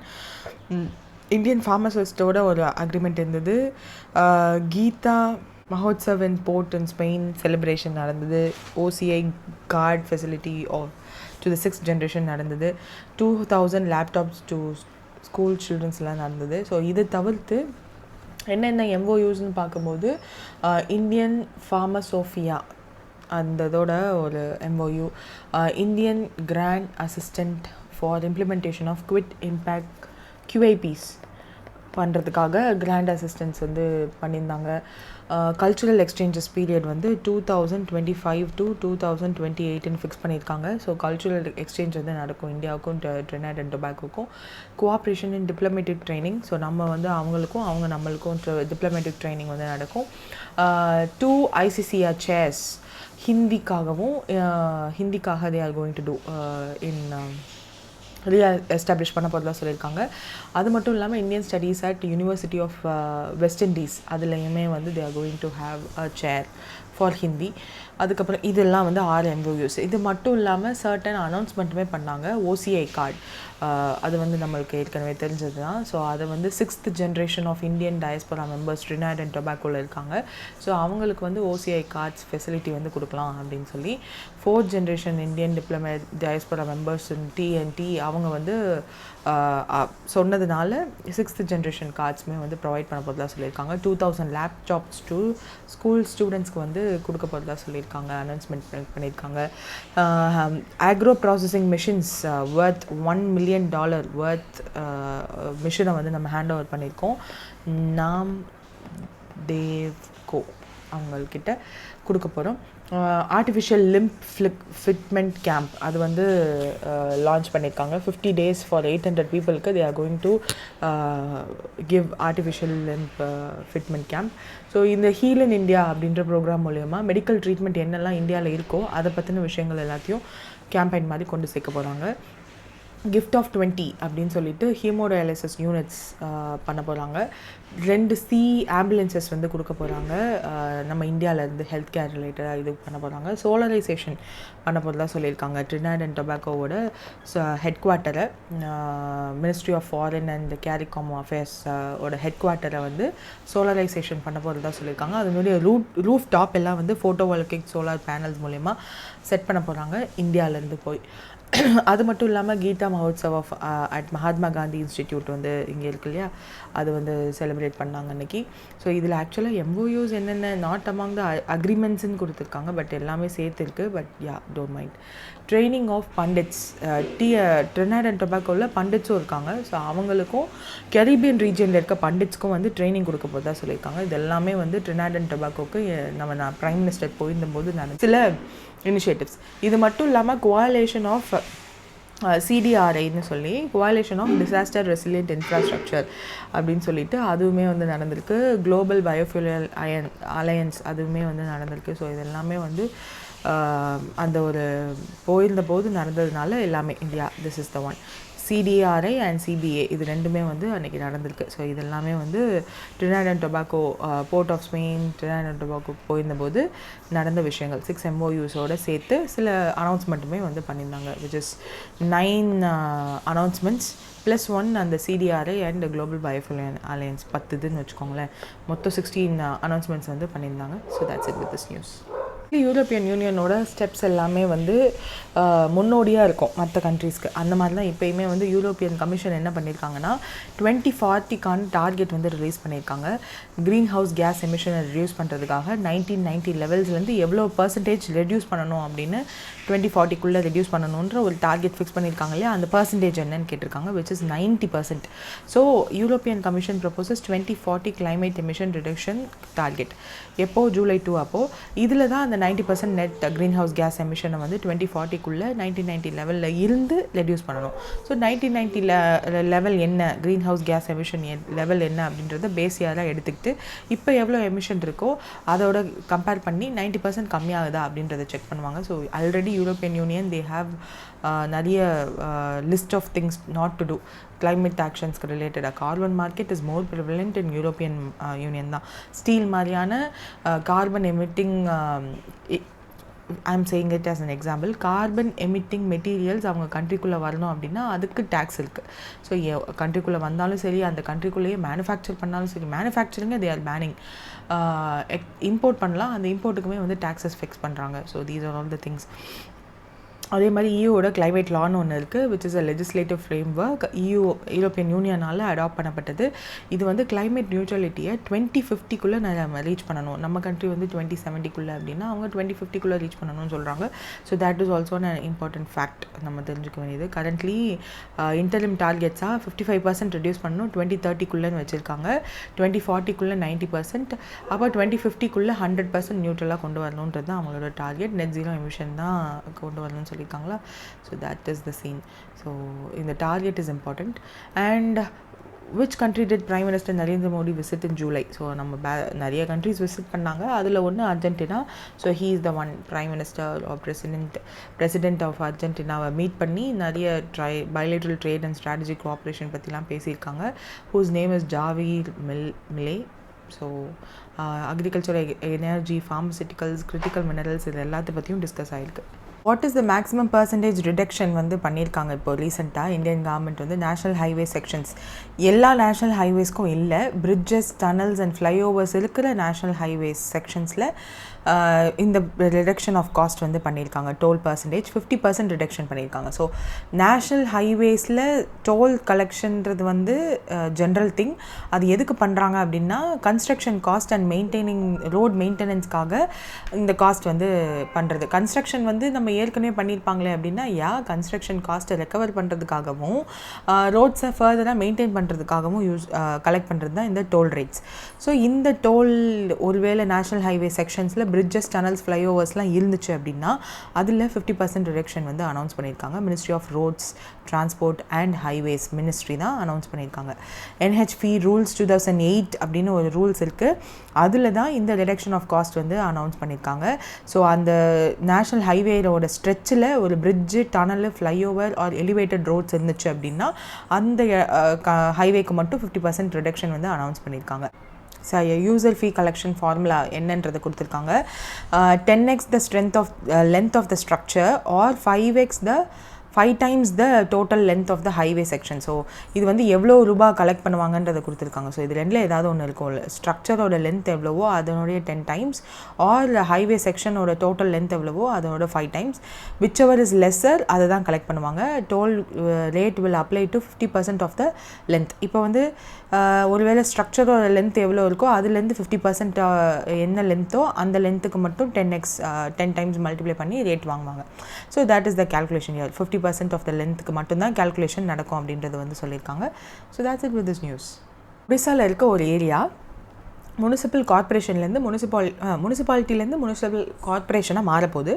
Indian ஃபார்மசிஸ்டோட ஒரு அக்ரிமெண்ட் இருந்தது. Gita Mahotsav in port in Spain celebration நடந்தது. OCI card facility of to the 6th generation நடந்தது. 2000 laptops to school சில்ட்ரன்ஸ்லாம் நடந்தது. So இது தவிர்த்து என்னென்ன MOUஸ்ன்னு பார்க்கும்போது இந்தியன் ஃபார்மசோஃபியா அந்ததோட ஒரு MOU, Indian grant assistant for implementation of quick impact QIPs பண்ணுறதுக்காக கிராண்ட் அசிஸ்டன்ஸ் வந்து பண்ணியிருந்தாங்க. கல்ச்சுரல் எக்ஸ்சேஞ்சஸ் பீரியட் வந்து 2025 to 2028 ஃபிக்ஸ் பண்ணியிருக்காங்க. ஸோ கல்ச்சுரல் எக்ஸ்சேஞ்ச் வந்து நடக்கும் இந்தியாவுக்கும் Trinidad and Tobagoக்கும். Cooperation in diplomatic training, so நம்ம வந்து அவங்களுக்கும் அவங்க நம்மளுக்கும் டிப்ளமேட்டிக் ட்ரைனிங் வந்து நடக்கும். 2 ICCR chairs ஹிந்திக்காக they are going to do in establish பண்ண போகிறதா சொல்லியிருக்காங்க. அது மட்டும் இல்லாமல் Indian studies at university of West Indies அதுலேயுமே வந்து they are going to have a chair for Hindi. அதுக்கப்புறம் இதெல்லாம் வந்து 6 MOUs. இது மட்டும் இல்லாமல் சர்டன் அனௌன்ஸ்மெண்ட்டுமே பண்ணாங்க. OCI கார்டு அது வந்து நம்மளுக்கு ஏற்கனவே தெரிஞ்சது தான். ஸோ அதை வந்து 6th generation of Indian diaspora members Trinidad and Tobagoல இருக்காங்க. ஸோ அவங்களுக்கு வந்து OCI கார்ட்ஸ் ஃபெசிலிட்டி வந்து கொடுக்கலாம் அப்படின்னு சொல்லி 4th generation Indian diaspora members TNT அவங்க வந்து சொன்னதுனால 6th generation கார்ட்ஸுமே வந்து ப்ரொவைட் பண்ண போகிறதா சொல்லியிருக்காங்க. 2000 லேப்டாப்ஸ் டு ஸ்கூல் ஸ்டூடெண்ட்ஸ்க்கு வந்து கொடுக்க போகிறதா சொல்லியிருக்காங்க, அனௌன்ஸ்மெண்ட் பண்ணியிருக்காங்க. ஆக்ரோ ப்ராசஸிங் மிஷின்ஸ் வர்த் $1 million வர்த் மிஷினை வந்து நம்ம ஹேண்ட் ஓவர் பண்ணியிருக்கோம். நாம் தேவ்கோ அவங்கக்கிட்ட கொடுக்க போகிறோம். ஆர்டிஃபிஷியல் லிம்ப் ஃபிட்மெண்ட் கேம்ப் அது வந்து லான்ச் பண்ணியிருக்காங்க. 50 days ஃபார் 800 பீப்புளுக்கு they are going to give artificial limb fitment camp. So இந்த ஹீல் இன் இந்தியா அப்படின்ற ப்ரோக்ராம் மூலயமா மெடிக்கல் ட்ரீட்மெண்ட் என்னெல்லாம் இந்தியாவில் இருக்கோ அதை பற்றின விஷயங்கள் எல்லாத்தையும் கேம்பெயின் மாதிரி கொண்டு சேர்க்க போகிறாங்க. gift of 20 அப்படின்னு சொல்லிட்டு ஹீமோடயாலிசிஸ் யூனிட்ஸ் பண்ண போகிறாங்க. 2 C ஆம்புலன்சஸ் வந்து கொடுக்க போகிறாங்க. நம்ம இந்தியாவிலேருந்து ஹெல்த் கேர் ரிலேட்டடாக இது பண்ண போகிறாங்க. சோலரைசேஷன் பண்ண போகிறதா சொல்லியிருக்காங்க. Trinidad and Tobagoவோட ஹெட் குவார்ட்டரை ministry of foreign and CARICOM affairs ஓட ஹெட் குவார்ட்டரை வந்து சோலரைசேஷன் பண்ண போகிறதா சொல்லியிருக்காங்க. அதனுடைய ரூஃப் டாப் எல்லாம் வந்து ஃபோட்டோ வால்டிக் சோலார் பேனல்ஸ் மூலயமா செட் பண்ண போகிறாங்க இந்தியாவிலேருந்து போய். அது மட்டும் இல்லாமல் Gita Mahotsav of at Mahatma Gandhi institute வந்து இங்கே இருக்கு இல்லையா, அது வந்து செலிப்ரேட் பண்ணாங்க அன்றைக்கி. ஸோ இதில் ஆக்சுவலாக எம்ஓயூஸ் என்னென்ன நாட் அமாங் த அக்ரிமெண்ட்ஸ்ன்னு கொடுத்துருக்காங்க, பட் எல்லாமே சேர்த்துருக்கு. But yeah, don't mind. Training of pandits, Trinidad and டொபாக்கோவில் பண்டிட்ஸும் இருக்காங்க. ஸோ அவங்களுக்கும் கரீபியன் ரீஜனில் இருக்க பண்டிட்ஸ்க்கும் வந்து ட்ரைனிங் கொடுக்க போதா சொல்லியிருக்காங்க. இது எல்லாமே வந்து ட்ரினிடாட் அண்ட் டொபாக்கோக்கு நம்ம பிரைம் மினிஸ்டர் போயிருந்தபோது சில இனிஷியேட்டிவ்ஸ். இது மட்டும் இல்லாமல் கோஆலேஷன் ஆஃப் சிடிஆர்ஐன்னு சொல்லி கோஆலேஷன் ஆஃப் டிசாஸ்டர் ரெசிலியன்ட் இன்ஃப்ராஸ்ட்ரக்சர் அப்படின்னு சொல்லிட்டு அதுவுமே வந்து நடந்திருக்கு. குளோபல் பயோஃபியூயல் அலையன்ஸ் அதுவுமே வந்து நடந்திருக்கு. ஸோ இதெல்லாமே வந்து அந்த ஒரு போயிருந்தபோது நடந்ததுனால எல்லாமே India this is the one. CDRI and CBA இது ரெண்டுமே வந்து அன்றைக்கி நடந்திருக்கு. ஸோ இதெல்லாமே வந்து Trinidad and Tobago port of Spain Trinidad and Tobago போயிருந்தபோது நடந்த விஷயங்கள் 6 MOUஸோடு சேர்த்து சில அனௌன்ஸ்மெண்ட்டுமே வந்து பண்ணியிருந்தாங்க. விச் இஸ் 9 அனௌன்ஸ்மெண்ட்ஸ் ப்ளஸ் 1 அந்த CDRI and global biofuel alliance 10 இதுன்னு வச்சுக்கோங்களேன். மொத்தம் 16 அனௌன்ஸ்மெண்ட்ஸ் வந்து பண்ணியிருந்தாங்க. So that's it with this news. European யூனியனோட ஸ்டெப்ஸ் எல்லாமே வந்து முன்னோடியாக இருக்கும் மற்ற கண்ட்ரீஸ்க்கு. அந்த மாதிரி தான் இப்போயுமே வந்து யூரோப்பியன் கமிஷன் என்ன பண்ணியிருக்காங்கன்னா 2040க்கான டார்கெட் வந்து ரிலீஸ் பண்ணியிருக்காங்க. க்ரீன் ஹவுஸ் கேஸ் எமிஷனை ரெடியூஸ் பண்ணுறதுக்காக 1990 லெவல்ஸ்லேருந்து எவ்வளோ பர்சன்டேஜ் ரெடியூஸ் பண்ணணும் அப்படின்னு 2040க்குள்ளே ரெடியூஸ் பண்ணணுன்ற ஒரு டார்கெட் ஃபிக்ஸ் பண்ணியிருக்காங்க இல்லையா, அந்த பர்சன்டேஜ் என்னன்னு கேட்டிருக்காங்க, which is 90%. So European commission proposes 2040 climate emission reduction target. எப்போது ஜூலை 2 அப்போது இதில் தான் அந்த 90% நெட் க்ரீன் ஹவுஸ் கேஸ் எமிஷனை வந்து 2040க்குள்ளே 1990 லெவலில் இருந்து ரெடியூஸ் பண்ணணும். ஸோ 1990 லெவல் என்ன, green house case emission level என்ன அப்படின்றத பேஸ் இயராக எடுத்துக்கிட்டு இப்போ எவ்வளோ எமிஷன் இருக்கோ அதோட கம்பேர் பண்ணி 90% கம்மியாகுதா அப்படின்றத செக் பண்ணுவாங்க. So already European union they have நிறைய list of things not to do climate actionsக்கு ரிலேட்டடாக. Carbon market is more prevalent in European union தான். ஸ்டீல் மாதிரியான carbon emitting I am saying it as an example, carbon emitting materials அவங்க கண்ட்ரிக்குள்ளே வரணும் அப்படின்னா அதுக்கு டேக்ஸ் இருக்குது. ஸோ கண்ட்ரிக்குள்ளே வந்தாலும் சரி, அந்த கண்ட்ரிக்குள்ளேயே மேனுஃபேக்சர் பண்ணாலும் சரி, மேனுஃபேக்சரிங்கை தே ஆர் பேனிங். இம்போர்ட் பண்ணலாம், அந்த இம்போர்ட்டுக்குமே வந்து டேக்ஸஸ் ஃபிக்ஸ் பண்ணுறாங்க. So these are all the things. அதே மாதிரி இயூவோட கிளைமேட் லான்னு ஒன்று இருக்குது, which is a legislative framework. European யூனியனால் அடாப்ட் பண்ணப்பட்டது. இது வந்து கிளைமேட் நியூட்ரலிட்டியை 2050க்குள்ளே நம்ம ரீச் பண்ணணும். நம்ம கண்ட்ரி வந்து 2070க்குள்ளே அப்படின்னா அவங்க 2050க்குள்ளே ரீச் பண்ணணும்னு சொல்கிறாங்க. So that is also an important fact நம்ம தெரிஞ்சுக்க வேண்டியது. கரண்ட்லி இன்டரிம் டார்கெட்ஸாக 55% ரெடியூஸ் பண்ணணும் 2030க்குள்ளேன்னு வச்சுருக்காங்க. 2040க்குள்ளே 90%, அப்போ 2050க்குள்ளே 100% நியூட்ரலாக கொண்டு வரணுன்றது தான் அவங்களோட டார்கெட். நெட் ஜீரோ எமிஷன் தான் கொண்டு வரணும்னு சொல்லியிருக்காங்களா. So that is the scene. So இந்த target is important. And which country did prime minister Narendra Modi visit in July? So நம்ம நிறைய கண்ட்ரிஸ் விசிட் பண்ணாங்க. அதில் ஒன்று Argentina. So he is the one prime minister or president of அர்ஜென்டினாவை meet பண்ணி நிறைய bilateral trade and strategic cooperation பற்றிலாம் பேசியிருக்காங்க. Whose name is Javier Milei. So agriculture, energy, pharmaceuticals, critical minerals இது எல்லாத்த பற்றியும் டிஸ்கஸ் ஆகிருக்கு. What is the maximum percentage reduction வந்து பண்ணியிருக்காங்க இப்போ ரீசெண்டாக இந்தியன் கவர்மெண்ட் வந்து நேஷ்னல் ஹைவே செக்ஷன்ஸ். எல்லா நேஷ்னல் ஹைவேஸ்க்கும் இல்லை, பிரிட்ஜஸ், டனல்ஸ் அண்ட் ஃப்ளைஓவர்ஸ் இருக்கிற நேஷ்னல் ஹைவேஸ் செக்ஷன்ஸில் இந்த ரிடக்ஷன் ஆஃப் காஸ்ட் வந்து பண்ணியிருக்காங்க. டோல் பர்சன்டேஜ் 50% ரிடக்ஷன் பண்ணியிருக்காங்க. ஸோ நேஷ்னல் ஹைவேஸில் டோல் கலெக்ஷன்றது வந்து ஜென்ரல் திங். அது எதுக்கு பண்ணுறாங்க அப்படின்னா construction cost and maintaining road மெயின்டெனன்ஸ்க்காக இந்த காஸ்ட் வந்து பண்ணுறது. கன்ஸ்ட்ரக்ஷன் வந்து நம்ம ஏற்கனவே பண்ணியிருப்பாங்களே அப்படின்னா கன்ஸ்ட்ரக்ஷன் காஸ்ட்டை ரெக்கவர் பண்ணுறதுக்காகவும் ரோட்ஸை ஃபர்தராக மெயின்டைன் பண்ணுறதுக்காகவும் கலெக்ட் பண்ணுறது தான் இந்த டோல் ரேட்ஸ். ஸோ இந்த டோல் ஒருவேளை நேஷ்னல் ஹைவே செக்ஷன்ஸில் பிரிட்ஜஸ், டனல்ஸ், ஃப்ளைஓவர்ஸ்லாம் இருந்துச்சு அப்படின்னா அதில் 50% ரிடக்ஷன் வந்து அனௌன்ஸ் பண்ணியிருக்காங்க. Ministry of roads, transport and highways ministry தான் அனௌன்ஸ் பண்ணியிருக்காங்க. NHP ரூல்ஸ் 2008 அப்படின்னு ஒரு ரூல்ஸ் இருக்குது. அதில் தான் இந்த ரிடக்ஷன் ஆஃப் காஸ்ட் வந்து அனௌன்ஸ் பண்ணியிருக்காங்க. ஸோ அந்த நேஷ்னல் ஹைவேயோட ஸ்ட்ரெச்சில் ஒரு bridge, tunnel, flyover or elevated roads இருந்துச்சு அப்படின்னா அந்த ஹைவேக்கு மட்டும் 50% ரிடக்ஷன் வந்து அனௌன்ஸ் பண்ணியிருக்காங்க. யூசர் ஃபீ கலெக்ஷன் ஃபார்முலா என்னன்றது கொடுத்துருக்காங்க. 10x the length of the structure or 5x the 5 times the total length of the highway section. So இது வந்து எவ்வளோ ரூபா கலெக்ட் பண்ணுவாங்கன்றதை கொடுத்துருக்காங்க. ஸோ இது ரெண்டில் ஏதாவது ஒன்று இருக்கும். ஸ்ட்ரக்சரோட லென்த் எவ்வளவோ அதனுடைய 10 times, ஆர் ஹைவே செக்ஷனோட டோட்டல் லென்த் எவ்வளவோ அதனோட 5 times. Whichever is lesser அதை தான் கலெக்ட் பண்ணுவாங்க. Toll rate will apply to 50% of the length. இப்போ வந்து ஒருவேளை ஸ்ட்ரக்சரோட லென்த் எவ்வளோ இருக்கோ அதுலேருந்து 50% என்ன லென்த்தோ அந்த லென்த்துக்கு மட்டும் 10 times மல்டிப்ளை பண்ணி ரேட் வாங்குவாங்க. So that is the calculation here. 50% of the லென்த்துக்கு மட்டும்தான் கேல்குலேஷன் நடக்கும் அப்படின்றது வந்து சொல்லியிருக்காங்க. So that's it with this news. ஒடிசாவில் இருக்க ஒரு ஏரியா முனிசிபல் கார்பரேஷன்லேருந்து முனிசிபாலிட்டிலேருந்து முனிசிபல் கார்பரேஷனாக மாறப்போகுது.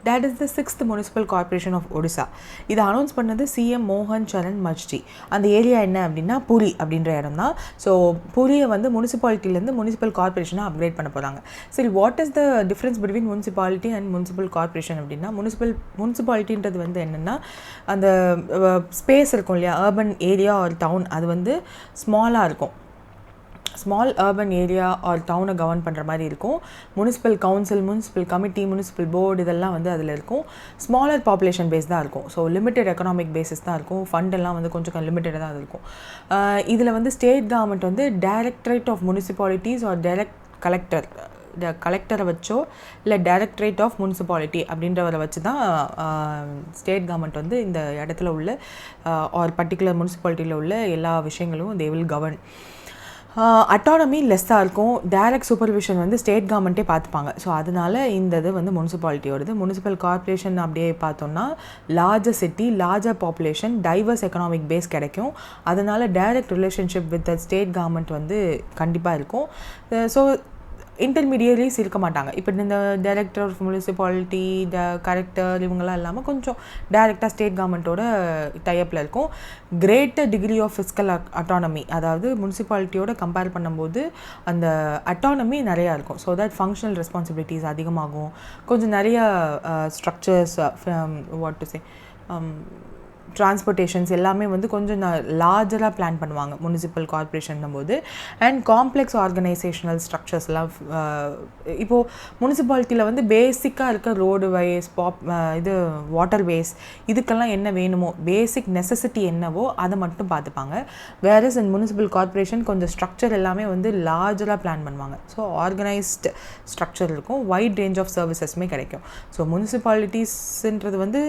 That is the 6th municipal corporation of Odisha. இதை அனௌன்ஸ் பண்ணது சிஎம் மோகன் சரண் மஜ்ஜி. அந்த ஏரியா என்ன அப்படின்னா பூரி அப்படின்ற இடம் தான். ஸோ பூரியை வந்து முனிசிபாலிட்டிலேருந்து முனிசிபல் கார்பரேஷனாக அப்கிரேட் பண்ண போகிறாங்க. சரி, what is the difference between municipality and municipal corporation அப்படின்னா, முனிசிபாலிட்டின்றது வந்து என்னென்னா அந்த ஸ்பேஸ் இருக்கும் இல்லையா, அர்பன் ஏரியா ஒரு டவுன், அது வந்து ஸ்மாலாக இருக்கும். ஸ்மால் அர்பன் ஏரியா ஆர் டவுனை கவர்ன் பண்ணுற மாதிரி இருக்கும். Municipal council, municipal committee, municipal board இதெல்லாம் வந்து அதில் இருக்கும். ஸ்மாலர் பாப்புலேஷன் பேஸ் தான் இருக்கும். ஸோ லிமிட்டட் எக்கனாமிக் பேஸஸ் தான் இருக்கும். ஃபண்டெல்லாம் வந்து கொஞ்சம் லிமிட்டடாக தான் இருக்கும். இதில் வந்து ஸ்டேட் கவர்மெண்ட் வந்து டைரக்டரேட் ஆஃப் முனிசிபாலிட்டிஸ் ஆர் கலெக்டரை வச்சோ இல்லை டைரக்டரேட் ஆஃப் முனிசிபாலிட்டி அப்படின்றவரை வச்சு தான் ஸ்டேட் கவர்மெண்ட் வந்து இந்த இடத்துல உள்ள ஆர் பர்டிகுலர் முனிசிபாலிட்டியில் உள்ள எல்லா விஷயங்களும் தே வில் கவர்ன். அட்டானமி லெஸ்ஸாக இருக்கும். டைரக்ட் சூப்பர்விஷன் வந்து ஸ்டேட் கவர்மெண்ட்டே பார்த்துப்பாங்க. ஸோ அதனால் இந்த இது வந்து முனிசிபாலிட்டியோடது. முனிசிபல் கார்பரேஷன் அப்படியே பார்த்தோம்னா larger city, larger population, diverse economic base கிடைக்கும். அதனால் direct relationship with the state government வந்து கண்டிப்பாக இருக்கும். ஸோ இன்டர்மீடியரிஸ் இருக்க மாட்டாங்க. இப்போ இந்த டைரக்டர் ஆஃப் முனிசிபாலிட்டி, கலெக்டர் இவங்கெல்லாம் இல்லாமல் கொஞ்சம் டைரெக்டாக ஸ்டேட் கவர்மெண்ட்டோட டைப்பில் இருக்கும். Greater degree of fiscal autonomy, அதாவது முனிசிபாலிட்டியோட கம்பேர் பண்ணும்போது அந்த அட்டானமி நிறையா இருக்கும். ஸோ தட் ஃபங்க்ஷனல் ரெஸ்பான்சிபிலிட்டிஸ் அதிகமாகும். கொஞ்சம் நிறையா structures, what to say, transportations எல்லாமே வந்து கொஞ்சம் லார்ஜராக பிளான் பண்ணுவாங்க முனிசிபல் கார்பரேஷன் போது. அண்ட் காம்ப்ளெக்ஸ் ஆர்கனைசேஷனல் ஸ்ட்ரக்சர்ஸ்லாம் இப்போது முனிசிபாலிட்டியில் வந்து பேசிக்காக இருக்க ரோடு வேஸ், இது வாட்டர் வேஸ், இதுக்கெல்லாம் என்ன வேணுமோ பேசிக் நெசசிட்டி என்னவோ அதை மட்டும் பார்த்துப்பாங்க. வேறஸ் இன் முனிசிபல் கார்பரேஷன் கொஞ்சம் ஸ்ட்ரக்சர் எல்லாமே வந்து லார்ஜராக பிளான் பண்ணுவாங்க. ஸோ ஆர்கனைஸ்டு ஸ்ட்ரக்சர் இருக்கும். வைட் ரேஞ்ச் ஆஃப் சர்வீசஸ்மே கிடைக்கும். ஸோ முனிசிபாலிட்டிஸ்ன்றது வந்து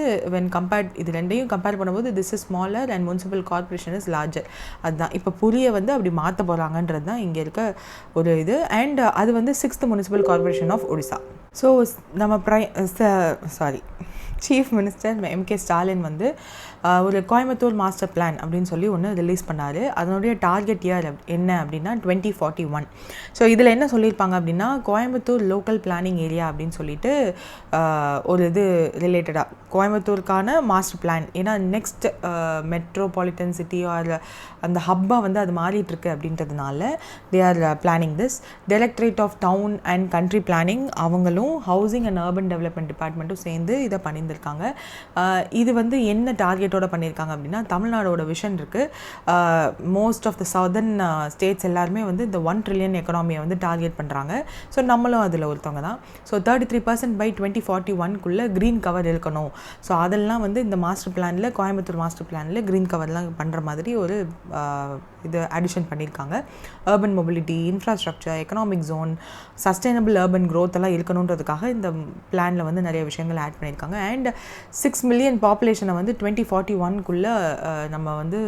இது ரெண்டையும் கம்பேர் பண்ணும்போது this is smaller and municipal corporation is larger. அதுதான் இப்போ புரிய வந்து அப்படி மாற்ற போகிறாங்கன்றது தான் இங்கே இருக்க ஒரு இது. அண்ட் அது வந்து 6th municipal corporation of Odisha. So நம்ம சீஃப் மினிஸ்டர் எம்கே ஸ்டாலின் வந்து ஒரு கோயம்புத்தூர் மாஸ்டர் பிளான் அப்படின்னு சொல்லி ஒன்று ரிலீஸ் பண்ணார். அதனுடைய டார்கெட் இயர் என்ன அப்படின்னா 2041. ஸோ இதில் என்ன சொல்லியிருப்பாங்க அப்படின்னா, கோயம்புத்தூர் லோக்கல் பிளானிங் ஏரியா அப்படின்னு சொல்லிட்டு ஒரு இது ரிலேட்டடாக கோயம்புத்தூருக்கான மாஸ்டர் பிளான். ஏன்னா நெக்ஸ்ட் மெட்ரோபாலிட்டன் சிட்டி ஆர் அந்த ஹப்பாக வந்து அது மாறிட்டுருக்கு அப்படின்றதுனால they are planning this. Directorate of town and country planning அவங்களும் ஹவுசிங் அண்ட் அர்பன் டெவலப்மெண்ட் டிபார்ட்மெண்ட்டும் சேர்ந்து இதை பண்ணியிருக்காங்க. இது வந்து என்ன டார்கெட்டோட பண்ணியிருக்காங்க அப்படின்னா, தமிழ்நாடோட விஷன் இருக்குது. Most of the southern states எல்லாருமே வந்து இந்த 1 trillion எக்கனாமியை வந்து டார்கெட் பண்ணுறாங்க. ஸோ நம்மளும் அதில் ஒருத்தவங்க தான். ஸோ 33% பை 2041 க்ரீன் கவர் இருக்கணும். ஸோ அதெல்லாம் வந்து இந்த மாஸ்டர் பிளானில், கோயம்புத்தூர் மாஸ்டர் பிளானில் க்ரீன் கவர்லாம் பண்ணுற மாதிரி ஒரு இது அடிஷன் பண்ணியிருக்காங்க. Urban mobility, infrastructure, economic zone, sustainable urban growth எல்லாம் இருக்கணுன்றதுக்காக இந்த பிளானில் வந்து நிறைய விஷயங்கள் ஆட் பண்ணியிருக்காங்க. அண்ட் 6 million பாப்புலேஷனை வந்து 2041 நம்ம வந்து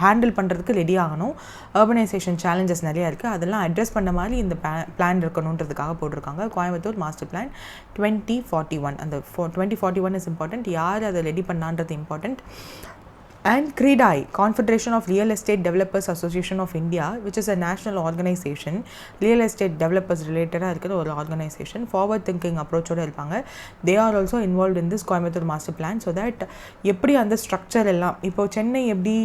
ஹேண்டில் பண்ணுறதுக்கு ரெடி ஆகணும். அர்பனைசேஷன் சேலஞ்சஸ் நிறையா இருக்குது. அதெல்லாம் அட்ரஸ் பண்ண மாதிரி இந்த பிளான் இருக்கணுன்றதுக்காக போட்டிருக்காங்க. Coimbatore master plan 2041. அந்த 2041 இஸ் இம்பார்ட்டண்ட். யார் அதை ரெடி பண்ணான்றது important. And CREDAI, Confederation of Real Estate Developers Association of India, which is a national organization, real estate developers related இருக்கிற ஒரு ஆர்கனைசேஷன், ஃபார்வர்ட் திங்கிங் அப்ரோச்சோடு இருப்பாங்க. They are also involve in this Coimbatore master plan. So that எப்படி அந்த structure எல்லாம், இப்போது சென்னை எப்படி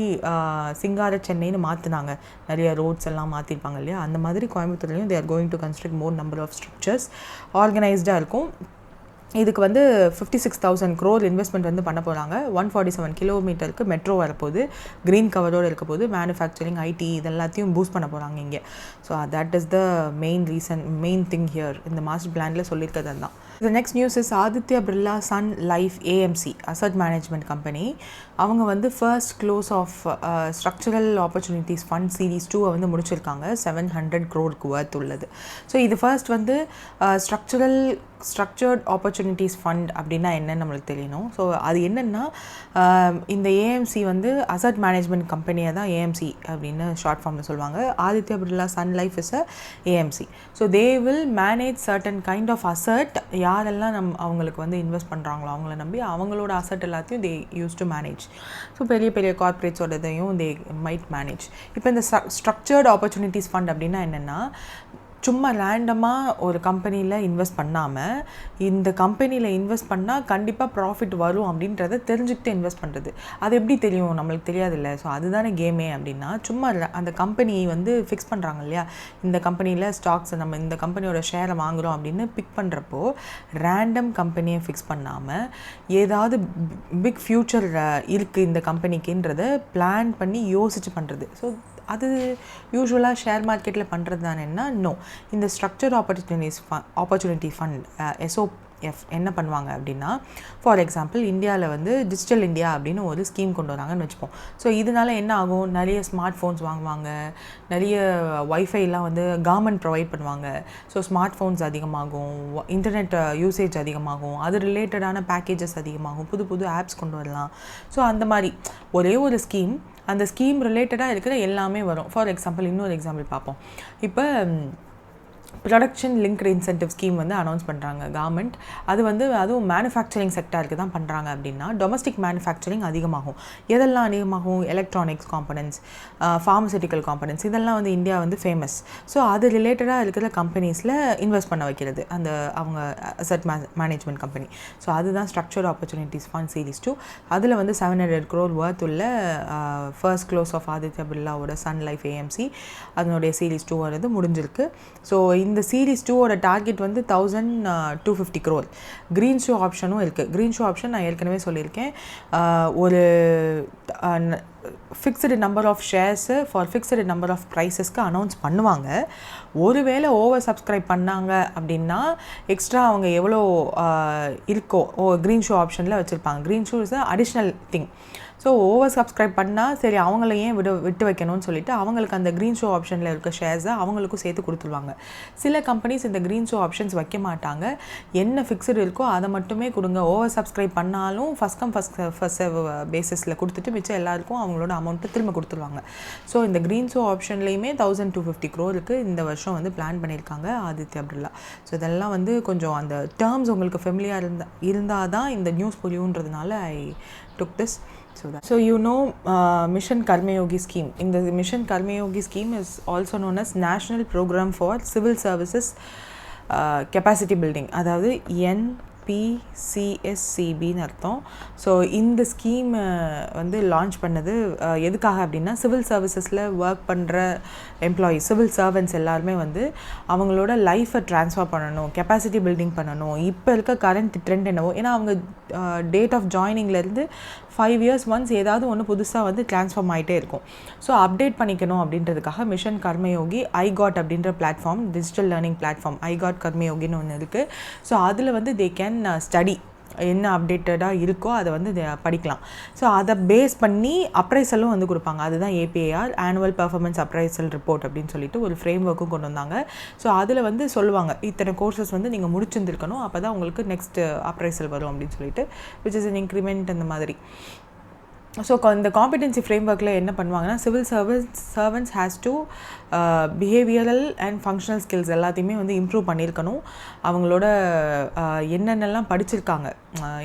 சிங்கார சென்னைன்னு மாற்றினாங்க, நிறைய roads எல்லாம் மாற்றிருப்பாங்க இல்லையா, அந்த மாதிரி கோயம்புத்தூர்லையும் they are going to construct more number of structures. ஆர்கனைஸ்டாக இருக்கும். இதுக்கு வந்து 56,000 crore இன்வெஸ்ட்மெண்ட் வந்து பண்ண போகிறாங்க. 147 கிலோமீட்டருக்கு மெட்ரோ வரப்போகுது. க்ரீன் கவரோடு இருக்க போது. மேனுஃபேக்சரிங், ஐடி இதெல்லாத்தையும் பூஸ்ட் பண்ண போகிறாங்க இங்கே. So that is the main thing here. இந்த மாஸ்டர் பிளானில் சொல்லியிருக்கிறது தான். The next news is Aditya Birla Sun Life AMC Asset Management Company. அவங்க வந்து first close of structural opportunities fund series 2 வந்து முடிச்சிருக்காங்க. 700 crore வர்த் உள்ளது. ஸோ இது ஃபர்ஸ்ட் வந்து ஸ்ட்ரக்சர்ட் ஆப்பர்ச்சுனிட்டிஸ் ஃபண்ட் அப்படின்னா என்னன்னு நம்மளுக்கு தெரியணும். ஸோ அது என்னென்னா இந்த ஏஎம்சி வந்து அசட் மேனேஜ்மெண்ட் கம்பெனியை தான் ஏஎம்சி அப்படின்னு ஷார்ட் ஃபார்மில் சொல்லுவாங்க. Aditya Birla Sun Life is a AMC. So they will manage certain kind of asset. யாரெல்லாம் அவங்களுக்கு வந்து இன்வெஸ்ட் பண்ணுறாங்களோ அவங்கள நம்பி அவங்களோட அசட் எல்லாத்தையும் they use to manage. So பெரிய பெரிய கார்பரேட்ஸோடதையும் தே மைட் மேனேஜ். இப்போ இந்த ஸ்ட்ரக்சர்ட் ஆப்பர்ச்சுனிட்டிஸ் ஃபண்ட் அப்படின்னா என்னென்னா சும்மா ரேண்டமாக ஒரு கம்பெனியில் இன்வெஸ்ட் பண்ணாமல் இந்த கம்பெனியில் இன்வெஸ்ட் பண்ணால் கண்டிப்பாக ப்ராஃபிட் வரும் அப்படின்றத தெரிஞ்சுக்கிட்டு இன்வெஸ்ட் பண்ணுறது. அது எப்படி தெரியும், நம்மளுக்கு தெரியாதுல்ல. ஸோ அதுதானே கேமே. அப்படின்னா சும்மா அந்த கம்பெனி வந்து ஃபிக்ஸ் பண்ணுறாங்க இல்லையா, இந்த கம்பெனியில் ஸ்டாக்ஸ் நம்ம இந்த கம்பெனியோட ஷேரை வாங்குகிறோம் அப்படின்னு பிக் பண்ணுறப்போ ரேண்டம் கம்பெனியை ஃபிக்ஸ் பண்ணாமல் ஏதாவது பிக் ஃப்யூச்சர் இருக்குது இந்த கம்பெனிக்குன்றதை பிளான் பண்ணி யோசித்து பண்ணுறது. ஸோ அது யூஸ்வலாக ஷேர் மார்க்கெட்டில் பண்ணுறது தானேன்னா நோ. இந்த ஸ்ட்ரக்சர்ட் ஆப்பர்ச்சுனிட்டி ஃபண்ட் SOF என்ன பண்ணுவாங்க அப்படின்னா, ஃபார் எக்ஸாம்பிள் இந்தியாவில் வந்து டிஜிட்டல் இந்தியா அப்படின்னு ஒரு ஸ்கீம் கொண்டு வராங்கன்னு வச்சுப்போம். ஸோ இதனால என்ன ஆகும், நிறைய ஸ்மார்ட் ஃபோன்ஸ் வாங்குவாங்க, நிறைய வைஃபைலாம் வந்து கவர்மெண்ட் ப்ரொவைட் பண்ணுவாங்க. ஸோ ஸ்மார்ட் ஃபோன்ஸ் அதிகமாகும், இன்டர்நெட் யூசேஜ் அதிகமாகும், அது ரிலேட்டடான பேக்கேஜஸ் அதிகமாகும், புது புது ஆப்ஸ் கொண்டு வரலாம். ஸோ அந்த மாதிரி ஒரே ஒரு ஸ்கீம், அந்த ஸ்கீம் ரிலேட்டடாக இருக்கிற எல்லாமே வரும். ஃபார் எக்ஸாம்பிள் இன்னொரு எக்ஸாம்பிள் பார்ப்போம். இப்போ ப்ரொடக்ஷன் லிங்க்டு இன்சென்டிவ் ஸ்கீம் வந்து அனௌன்ஸ் பண்ணுறாங்க கவர்மெண்ட். அது வந்து அதுவும் மேனுஃபேக்சரிங் செக்டாருக்கு தான் பண்ணுறாங்க. அப்படின்னா டொமஸ்டிக் மேனுஃபேக்சரிங் அதிகமாகும். எதெல்லாம் அதிகமாகும், எலக்ட்ரானிக்ஸ் காம்பனன்ட்ஸ், ஃபார்மசூட்டிக்கல் காம்பனன்ட்ஸ், இதெல்லாம் வந்து இந்தியா வந்து ஃபேமஸ். ஸோ அது ரிலேட்டடாக இருக்கிற கம்பெனிஸில் இன்வெஸ்ட் பண்ண வைக்கிறது அந்த அவங்க அசட் மேனேஜ்மெண்ட் கம்பெனி. ஸோ அதுதான் ஸ்ட்ரக்சர்ட் ஆப்பர்ச்சுனிட்டிஸ் ஃபண்ட் சீரீஸ் 2. அதில் வந்து 700 crore வர்த் உள்ள ஃபர்ஸ்ட் க்ளோஸ் ஆஃப் ஆதித்யா பிர்லாவோட சன் லைஃப் ஏஎம்சி அதனுடைய சீரீஸ் 2 வரது முடிஞ்சிருக்கு. ஸோ இந்த சீரீஸ் 2ஓட டார்கெட் வந்து 1250 crore. க்ரீன் ஷோ ஆப்ஷனும் இருக்குது. க்ரீன் ஷோ ஆப்ஷன் நான் ஏற்கனவே சொல்லியிருக்கேன். ஒரு fixed number of shares for fixed number of ப்ரைஸஸ்க்கு அனௌன்ஸ் பண்ணுவாங்க. ஒருவேளை ஓவர் சப்ஸ்கிரைப் பண்ணாங்க அப்படின்னா எக்ஸ்ட்ரா அவங்க எவ்வளோ இருக்கோ க்ரீன் ஷோ ஆப்ஷனில் வச்சுருப்பாங்க. Green show is additional thing. So over subscribe பண்ணால் சரி அவங்கள ஏன் விட்டு வைக்கணும்னு சொல்லிட்டு அவங்களுக்கு அந்த க்ரீன் ஷோ ஆப்ஷனில் இருக்க ஷேர்ஸை அவங்களுக்கும் சேர்த்து கொடுத்துருவாங்க. சில கம்பெனிஸ் இந்த க்ரீன் ஷோ ஆப்ஷன்ஸ் வைக்க மாட்டாங்க. என்ன ஃபிக்ஸ்டு இருக்கோ அதை மட்டுமே கொடுங்க. ஓவர் சப்ஸ்கிரைப் பண்ணாலும் ஃபஸ்ட் கம் ஃபஸ்ட் பேசிஸில் கொடுத்துட்டு மிச்சம் எல்லாருக்கும் அவங்களோட அமௌண்ட்டு திரும்ப கொடுத்துருவாங்க. ஸோ இந்த க்ரீன் ஷோ ஆப்ஷன்லேயுமே 1250 crore இந்த வருஷம் வந்து பிளான் பண்ணியிருக்காங்க ஆதித்யா பிர்லா. ஸோ இதெல்லாம் வந்து கொஞ்சம் அந்த டேர்ம்ஸ் உங்களுக்கு ஃபெமிலியாக இருந்தால் தான் இந்த நியூஸ் புரியுன்றதுனால I took this. So you know Mission Karmayogi scheme. In the Mission Karmayogi scheme is also known as National Program for Civil Services Capacity Building. அதாவது NPCSCBன்னு அர்த்தம். ஸோ இந்த ஸ்கீம் வந்து லான்ச் பண்ணது எதுக்காக அப்படின்னா சிவில் சர்வீசஸில் ஒர்க் பண்ணுற employees, civil servants எல்லாருமே வந்து அவங்களோட லைஃப்பை ட்ரான்ஸ்ஃபர் பண்ணணும், கெப்பாசிட்டி பில்டிங் பண்ணணும். இப்போ இருக்க கரண்ட் ட்ரெண்ட் என்னவோ, ஏன்னா அவங்க டேட் ஆஃப் ஜாயினிங்லேருந்து 5 years ஒன்ஸ் ஏதாவது ஒன்று புதுசாக வந்து ட்ரான்ஸ்ஃபார்ம் ஆகிட்டே இருக்கும். ஸோ அப்டேட் பண்ணிக்கணும் அப்படின்றதுக்காக மிஷன் கர்மயோகி ஐகாட் அப்படின்ற பிளாட்ஃபார்ம், டிஜிட்டல் லேர்னிங் பிளாட்ஃபார்ம் ஐகாட் கர்மயோகின்னு ஒன்று இருக்குது. ஸோ அதில் வந்து தே கேன் ஸ்டடி என்ன அப்டேட்டடாக இருக்கோ அதை வந்து படிக்கலாம். ஸோ அதை பேஸ் பண்ணி அப்ரைசலும் வந்து கொடுப்பாங்க. அதுதான் APAR, annual performance appraisal report அப்படின்னு சொல்லிட்டு ஒரு ஃப்ரேம் ஒர்க்கும் கொண்டு வந்தாங்க. ஸோ அதில் வந்து சொல்லுவாங்க இத்தனை கோர்சஸ் வந்து நீங்கள் முடிச்சிருந்துருக்கணும், அப்போ தான் உங்களுக்கு நெக்ஸ்ட் அப்ரைசல் வரும் அப்படின்னு சொல்லிட்டு, விச் இஸ் அன் இன்க்ரிமெண்ட் அந்த மாதிரி. ஸோ இந்த காம்பிடென்சி ஃப்ரேம் ஒர்க்கில் என்ன பண்ணுவாங்கன்னா civil servants has to behavioural and functional skills எல்லாத்தையுமே வந்து இம்ப்ரூவ் பண்ணியிருக்கணும். அவங்களோட என்னென்னலாம் படிச்சிருக்காங்க,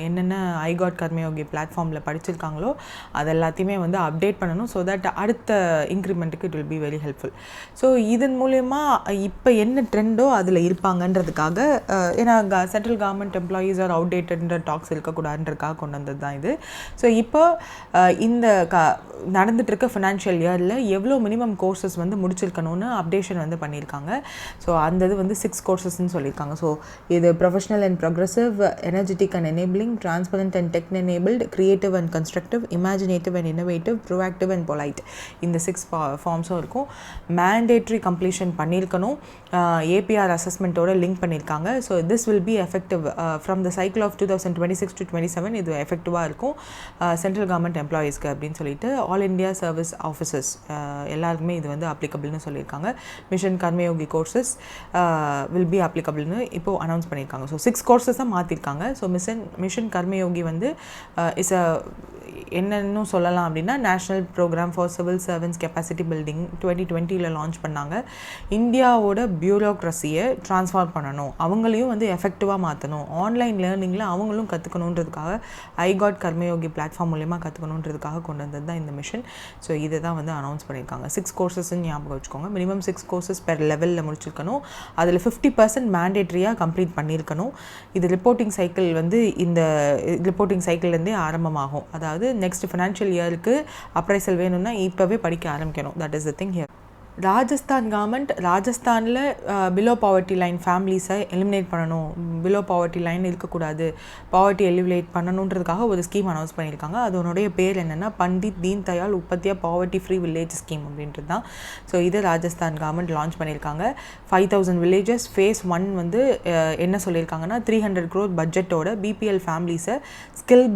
என்னென்ன ஐகாட் கர்மயோகி பிளாட்ஃபார்மில் படிச்சிருக்காங்களோ அது எல்லாத்தையுமே வந்து அப்டேட் பண்ணணும். ஸோ தட் அடுத்த இன்க்ரிமெண்ட்டுக்கு it will be very helpful. So இதன் மூலயமா இப்போ என்ன ட்ரெண்டோ அதில் இருப்பாங்கன்றதுக்காக, ஏன்னா சென்ட்ரல் கவர்மெண்ட் எம்ப்ளாயீஸ் ஆர் அவுடேட்டட்ன்ற டாக்ஸ் இருக்கக்கூடாதுன்றதுக்காக கொண்டு வந்தது தான் இது. ஸோ இப்போ இந்த நடந்துட்டு இருக்க ஃபினான்ஷியல் இயரில் எவ்வளோ மினிமம் கோர்சஸ் வந்து முடிச்சிருக்கணும்னு அப்டேஷன் வந்து பண்ணியிருக்காங்க. ஸோ அந்த இது வந்து 6 கோர்சஸ்ன்னு சொல்லியிருக்காங்க. ஸோ இது professional and progressive, energetic and enabling, transparent and tech enabled, creative and constructive, imaginative and innovative, proactive and polite, இந்த 6 ஃபார்ம்ஸும் இருக்கும். மேண்டேட்ரி கம்ப்ளீஷன் பண்ணியிருக்கணும். ஏபிஆர் அசஸ்மெண்ட்டோட லிங்க் பண்ணியிருக்காங்க. So this will be effective from the cycle of 2026 to 27. இது எஃபெக்டிவாக இருக்கும் central government எம்ப்ளாயீஸ்க்கு அப்படின்னு சொல்லிட்டு ஆல் இண்டியா சர்வீஸ் ஆஃபீஸர்ஸ் எல்லாருக்குமே இது வந்து அப்ளிகபிள்னு சொல்லியிருக்காங்க. Mission Karmayogi courses will be அப்ளிகபிள்னு இப்போது அனௌன்ஸ் பண்ணியிருக்காங்க. ஸோ 6 கோர்சஸாக மாற்றிருக்காங்க. ஸோ மிஷன் கர்மயோகி வந்து இஸ் என்னன்னு சொல்லலாம் அப்படின்னா national programme for civil servants capacity building 2020 launch பண்ணாங்க. இந்தியாவோட பியூரோக்ரஸியை ட்ரான்ஸ்ஃபார்ம் பண்ணணும், அவங்களையும் வந்து எஃபெக்டிவாக மாற்றணும், ஆன்லைன் லேர்னிங்கில் அவங்களும் கற்றுக்கணுன்றதுக்காக ஐகாட் கர்மயோகி பிளாட்ஃபார்ம் மூலயமா கற்றுக்கணுன்றதுக்காக கொண்டு வந்தது தான் இந்த மிஷன். ஸோ இதை தான் வந்து அனௌன்ஸ் பண்ணியிருக்காங்க. 6 கோர்சஸ்ன்னு ஞாபகம் வச்சுக்கோங்க. மினிமம் 6 கோர்சஸ் பெர் லெவலில் முடிச்சிருக்கணும். அதில் 50% மேண்டேட்ரியாக கம்ப்ளீட் பண்ணியிருக்கணும். இது ரிப்போர்ட்டிங் சைக்கிள் வந்து இந்த ரிப்போர்ட்டிங் சைக்கிள்லேருந்தே ஆரம்பமாகும். அதாவது நெக்ஸ்ட் ஃபினான்ஷியல் இயருக்கு அப்ரைசல் வேணும்னா இப்போவே படிக்க ஆரம்பிக்கணும். That is the thing here. Rajasthan government ராஜஸ்தானில் பிலோ பாவர்ட்டி லைன் ஃபேமிலிஸை எலிமினேட் பண்ணணும், பிலோ பாவர்ட்டி லைன் இருக்கக்கூடாது, பாவர்ட்டி எலிமினேட் பண்ணணுன்றதுக்காக ஒரு ஸ்கீம் அனௌன்ஸ் பண்ணியிருக்காங்க. அதனுடைய பேர் என்னென்னா Pandit Deen Dayal Upadhyaya poverty free village scheme அப்படின்றது தான். ஸோ இது ராஜஸ்தான் கவர்மெண்ட் லான்ச் பண்ணியிருக்காங்க. 5000 வில்லேஜஸ் ஃபேஸ் 1 வந்து என்ன சொல்லியிருக்காங்கன்னா 300 crore பட்ஜெட்டோட பிபிஎல் ஃபேமிலிஸை skill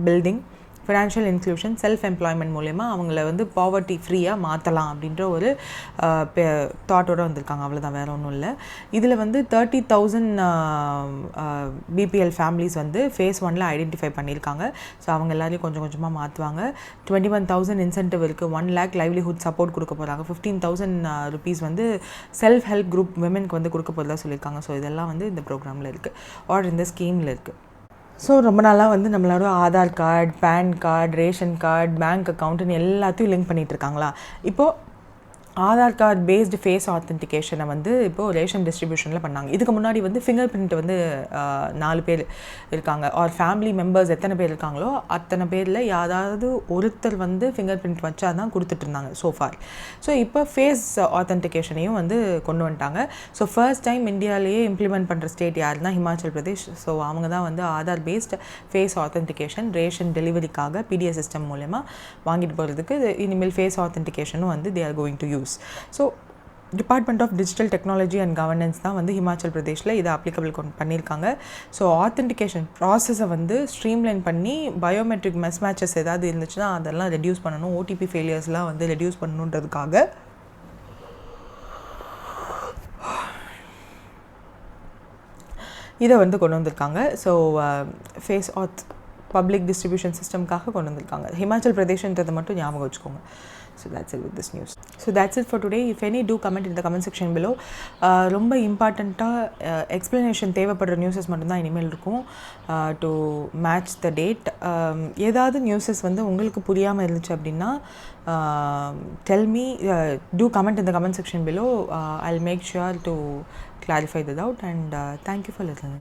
building, financial inclusion, self employment மூலயமா அவங்கள வந்து பாவர்ட்டி ஃப்ரீயாக மாற்றலாம் அப்படின்ற ஒரு தாட்டோடு வந்திருக்காங்க. அவ்வளோதான், வேறு ஒன்றும் இல்லை. இதில் வந்து 30,000 பிபிஎல் ஃபேமிலிஸ் வந்து ஃபேஸ் 1 ஐடென்டிஃபை பண்ணியிருக்காங்க. ஸோ அவங்க எல்லாரையும் கொஞ்சம் கொஞ்சமாக மாற்றுவாங்க. 21,000 இன்சென்டிவ் இருக்குது. 1 lakh லைவ்லிஹுட் சப்போர்ட் கொடுக்க போகிறாங்க. 15,000 rupees வந்து செல்ஃப் ஹெல்ப் குரூப் விமென்க்கு வந்து கொடுக்க போகிறதா சொல்லியிருக்காங்க. ஸோ இதெல்லாம் வந்து இந்த ப்ரோக்ராமில் இருக்குது, ஆர் இந்த ஸ்கீமில் இருக்குது. ஸோ ரொம்ப நாளாக வந்து நம்மளோட Aadhaar card, PAN card, ration card, bank அக்கௌண்ட்டுன்னு எல்லாத்தையும் லிங்க் பண்ணிகிட்ருக்காங்களா. இப்போது ஆதார் கார்டு பேஸ்டு ஃபேஸ் ஆத்தென்டிகேஷனை வந்து இப்போது ரேஷன் டிஸ்ட்ரிபியூஷனில் பண்ணாங்க. இதுக்கு முன்னாடி வந்து ஃபிங்கர் பிரிண்ட் வந்து 4 பேர் இருக்காங்க, ஆர் ஃபேமிலி மெம்பர்ஸ் எத்தனை பேர் இருக்காங்களோ அத்தனை பேரில் யாராவது ஒருத்தர் வந்து ஃபிங்கர் பிரிண்ட் வச்சா தான் கொடுத்துட்ருந்தாங்க சோஃபார். ஸோ இப்போ ஃபேஸ் ஆத்தென்டிகேஷனையும் வந்து கொண்டு வந்துட்டாங்க. ஸோ ஃபர்ஸ்ட் டைம் இந்தியாவிலேயே இம்ப்ளிமெண்ட் பண்ணுற ஸ்டேட் யாருன்னா ஹிமாச்சல் பிரதேஷ். ஸோ அவங்க தான் வந்து Aadhaar based face authentication ration டெலிவரிக்காக பிடிஎஸ் சிஸ்டம் மூலமா வாங்கிட்டு போகிறதுக்கு இனிமேல் ஃபேஸ் ஆத்தென்டிகேஷனும் வந்து they are going to use. So department of digital technology and governance தான் வந்து ஹிமாச்சல் பிரதேஷில் இதை அப்ளிகபிள் பண்ணியிருக்காங்க. ஸோ ஆத்தென்டிகேஷன் ப்ராசஸை வந்து ஸ்ட்ரீம்லைன் பண்ணி பயோமெட்ரிக் மிஸ்மேட்சஸ் ஏதாவது இருந்துச்சுன்னா அதெல்லாம் ரெடியூஸ் பண்ணணும், ஓடிபி ஃபெயிலியர்ஸ்லாம் வந்து ரெடியூஸ் பண்ணணுன்றதுக்காக இதை வந்து கொண்டு வந்திருக்காங்க. ஸோ ஃபேஸ் பப்ளிக் டிஸ்ட்ரிபியூஷன் சிஸ்டம்காக கொண்டு வந்திருக்காங்க. ஹிமாச்சல் பிரதேஷ்ன்றதை மட்டும் ஞாபகம் வச்சுக்கோங்க. So that's it with this news. So that's it for today. If any, do comment in the comment section below. ரொம்ப இம்பார்ட்டண்ட்டாக எக்ஸ்ப்ளனேஷன் தேவைப்படுற நியூஸஸ் மட்டும்தான் இனிமேல் இருக்கும் டு மேட்ச் த டேட். ஏதாவது நியூஸஸ் வந்து உங்களுக்கு புரியாமல் இருந்துச்சு அப்படின்னா tell me, do comment in the comment section below. I'll make sure to clarify that out, and thank you for listening.